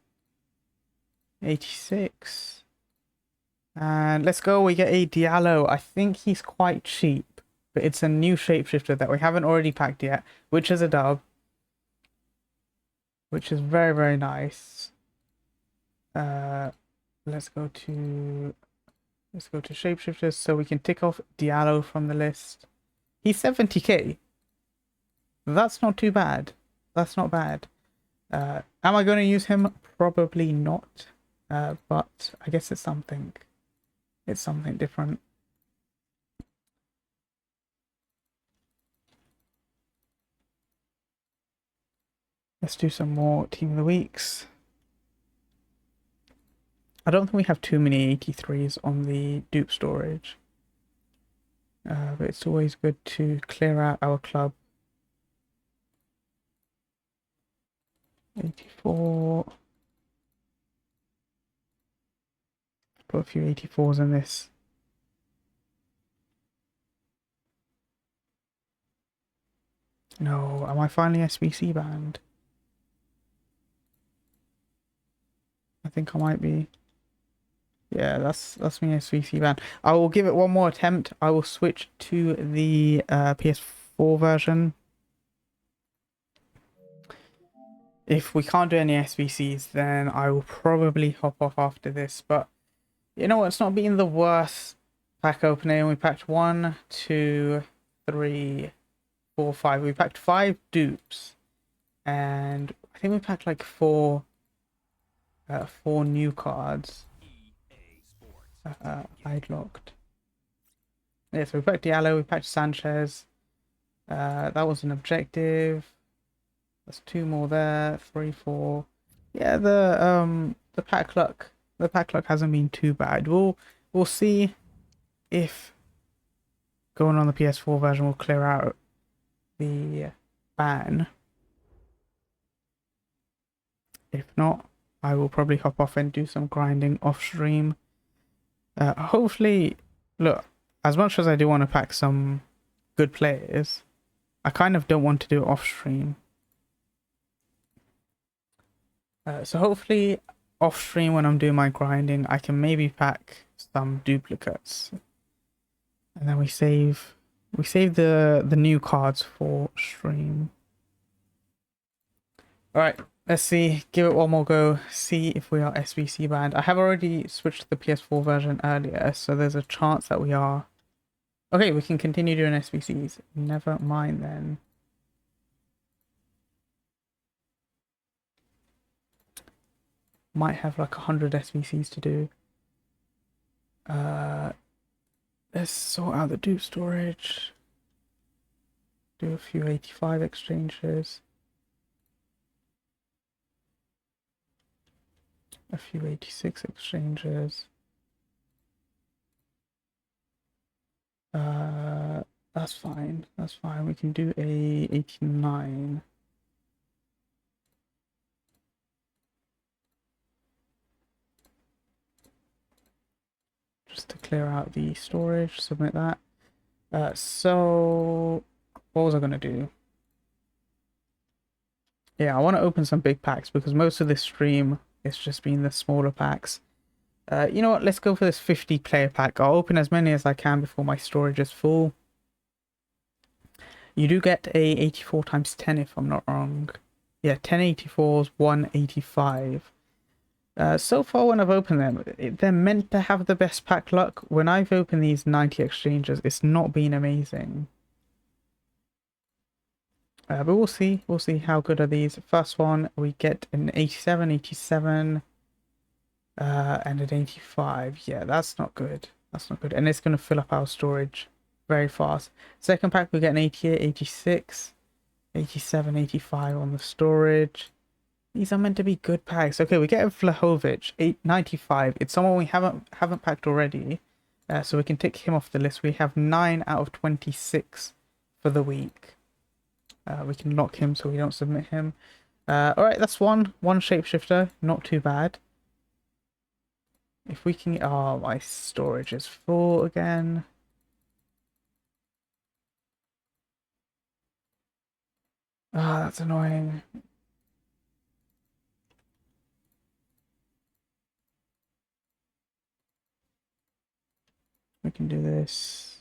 86. And let's go. We get a Diallo. I think he's quite cheap, but it's a new Shapeshifter that we haven't already packed yet, which is a dub, which is very, very nice. Let's go to Shapeshifters so we can tick off Diallo from the list. He's 70k. That's not too bad. That's not bad. Am I going to use him? Probably not. But I guess it's something. It's something different. Let's do some more Team of the Weeks. I don't think we have too many 83s on the dupe storage. But it's always good to clear out our club. 84. Put a few 84s in this. No, am I finally SBC banned? I think I might be. Yeah, that's me SBC banned. I will give it one more attempt. I will switch to the PS4 version. If we can't do any SBCs, then I will probably hop off after this. But you know what? It's not been the worst pack opening. We packed 1, 2, 3, 4, 5. We packed 5 dupes, and I think we packed like 4 new cards. I'd locked. Yeah, so we packed Diallo, we packed Sanchez. That was an objective. There's 2 more there, 3, 4. Yeah, the pack luck. The pack luck hasn't been too bad. We'll see if going on the PS4 version will clear out the ban. If not, I will probably hop off and do some grinding off stream. Hopefully, look, as much as I do want to pack some good players, I kind of don't want to do it off stream. So hopefully off stream when I'm doing my grinding, I can maybe pack some duplicates. And then we save the new cards for stream. Alright, let's see. Give it one more go. See if we are SBC banned. I have already switched to the PS4 version earlier, so there's a chance that we are. Okay, we can continue doing SBCs. Never mind then. Might have like 100 SBCs to do. Let's sort out the dupe storage. Do a few 85 exchanges. A few 86 exchanges. That's fine. That's fine. We can do a 89. Just to clear out the storage, submit that. So what was I gonna do? Yeah, I want to open some big packs because most of this stream it's just been the smaller packs. You know what? Let's go for this 50 player pack. I'll open as many as I can before my storage is full. You do get a 84 times 10 if I'm not wrong. Yeah, 10 84s, 1 85. So far when I've opened them, they're meant to have the best pack luck. When I've opened these 90 exchanges, it's not been amazing. But we'll see. We'll see how good are these. First one, we get an 87, 87, and an 85. Yeah, that's not good. That's not good. And it's going to fill up our storage very fast. Second pack, we get an 88, 86, 87, 85 on the storage. These are meant to be good packs. Okay, we get a Vlahovic, 895. It's someone we haven't packed already. So we can tick him off the list. We have 9 out of 26 for the week. We can lock him so we don't submit him. Alright, that's one Shapeshifter. Not too bad. If we can... Oh, my storage is full again. Ah, that's annoying. We can do this.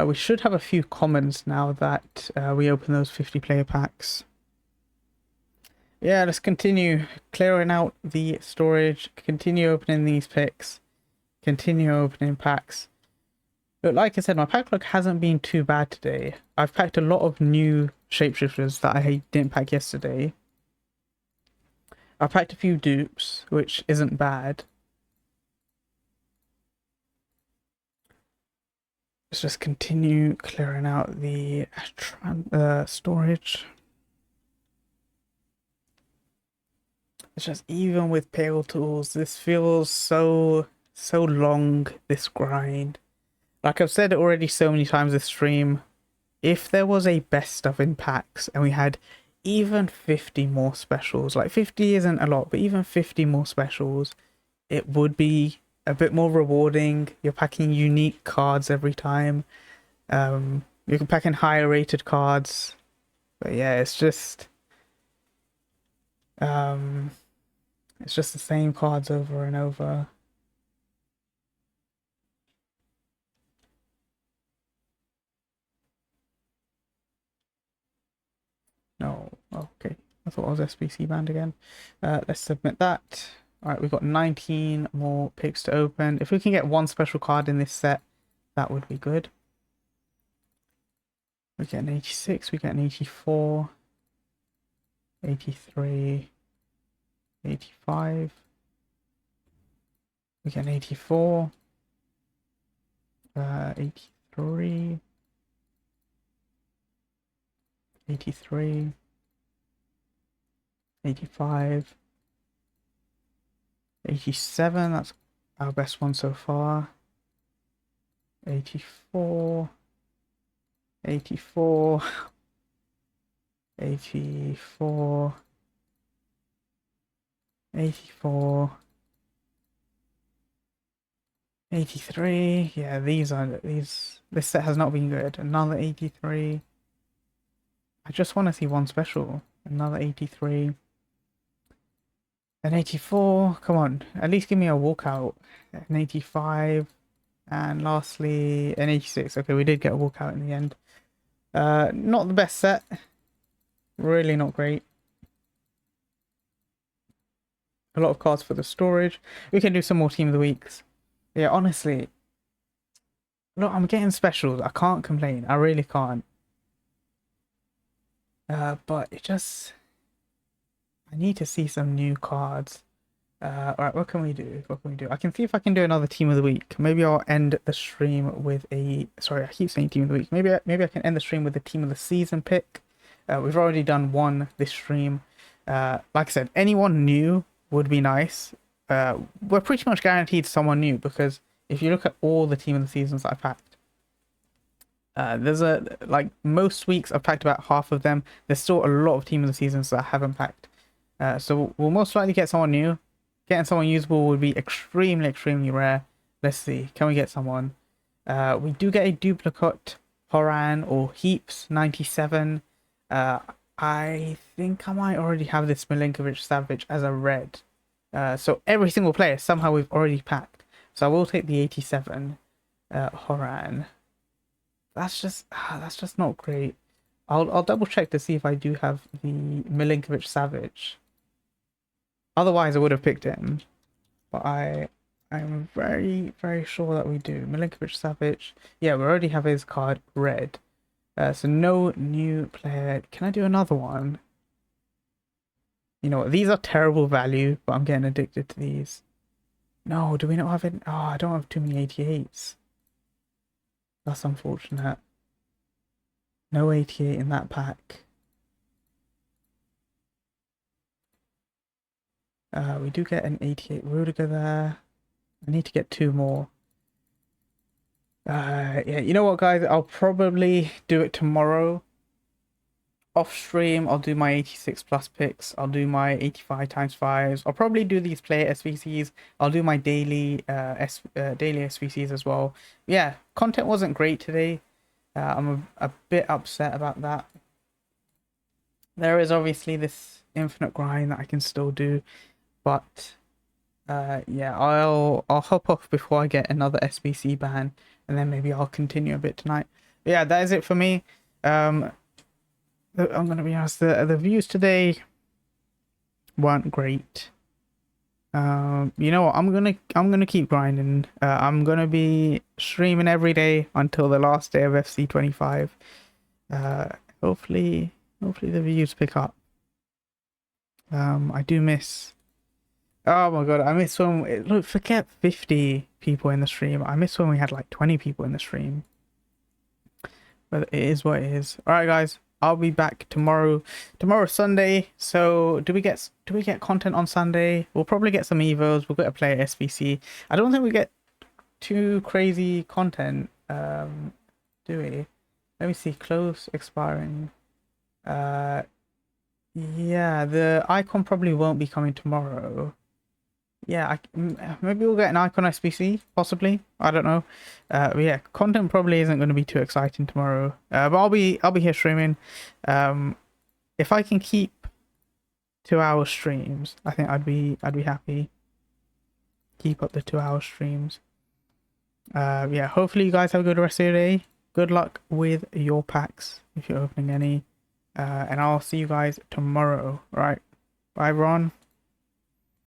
We should have a few commons now that we open those 50 player packs. Yeah, let's continue clearing out the storage, continue opening these picks, continue opening packs. But like I said, my pack luck hasn't been too bad today. I've packed a lot of new shapeshifters that I didn't pack yesterday. I've packed a few dupes, which isn't bad. Let's just continue clearing out the storage. It's just, even with pale tools, this feels so long, this grind. Like I've said it already so many times this stream, if there was a best stuff in packs and we had even 50 more specials, like 50 isn't a lot, but even 50 more specials, it would be a bit more rewarding. You're packing unique cards every time. You can pack in higher rated cards. But yeah, it's just the same cards over and over. No, okay. I thought I was SBC banned again. Let's submit that. Alright, we've got 19 more picks to open. If we can get one special card in this set, that would be good. We get an 86, we get an 84, 83, 85. We get an 84, 83, 83, 85, 87, that's our best one so far. 84, 84, 84, 84, 83. Yeah, this set has not been good. Another 83. I just want to see one special. Another 83. An 84. Come on, at least give me a walkout. An 85. And lastly, an 86. Okay, we did get a walkout in the end. Not the best set. Really not great. A lot of cards for the storage. We can do some more Team of the Weeks. Yeah, honestly. Look, I'm getting specials. I can't complain. I really can't. But it just... I need to see some new cards. Alright, what can we do? What can we do? I can see if I can do another Team of the Week. Maybe I'll end the stream with a... Sorry, I keep saying Team of the Week. Maybe I can end the stream with a Team of the Season pick. We've already done one this stream. Like I said, anyone new would be nice. We're pretty much guaranteed someone new, because if you look at all the Team of the Seasons that I packed, there's like most weeks I've packed about half of them. There's still a lot of Team of the Seasons that I haven't packed. So we'll most likely get someone new. Getting someone usable would be extremely rare. Let's see, can we get someone? We do get a duplicate Horan or Heaps 97. I think I might already have this Milinkovic Savic as a red. So every single player somehow we've already packed. So I will take the 87 Horan. That's just not great. I'll double check to see if I do have the Milinkovic Savic. Otherwise I would have picked him. But I'm very sure that we do. Milinkovic Savic. Yeah, we already have his card red. So no new player. Can I do another one? You know what? These are terrible value, but I'm getting addicted to these. No, do we not have it? Oh, I don't have too many 88s. That's unfortunate. No 88 in that pack. We do get an 88 Rudiger there. I need to get 2 more. Yeah, you know what, guys? I'll probably do it tomorrow. Off stream, I'll do my 86 plus picks. I'll do my 85 times 5s. I'll probably do these player SVCs. I'll do my daily daily SVCs as well. Yeah, content wasn't great today. I'm a bit upset about that. There is obviously this infinite grind that I can still do, but yeah, I'll hop off before I get another SBC ban, and then maybe I'll continue a bit tonight. But yeah, that is it for me. I'm gonna be honest, the views today weren't great. You know what? I'm gonna keep grinding. I'm gonna be streaming every day until the last day of FC25. Hopefully the views pick up. I do miss. Oh my god, I miss when look, forget 50 people in the stream. I miss when we had like 20 people in the stream. But it is what it is. All right, guys. I'll be back tomorrow. Tomorrow's Sunday, so do we get content on Sunday? We'll probably get some evos. We'll get a player SVC. I don't think we get too crazy content. Do we? Let me see. Close expiring. Yeah, the icon probably won't be coming tomorrow. Yeah, maybe we'll get an icon SBC, possibly. I don't know. But yeah, content probably isn't going to be too exciting tomorrow. But I'll be here streaming. If I can keep 2-hour streams, I think I'd be happy. Keep up the 2-hour streams. Yeah, hopefully you guys have a good rest of your day. Good luck with your packs if you're opening any. And I'll see you guys tomorrow. All right. Bye, everyone.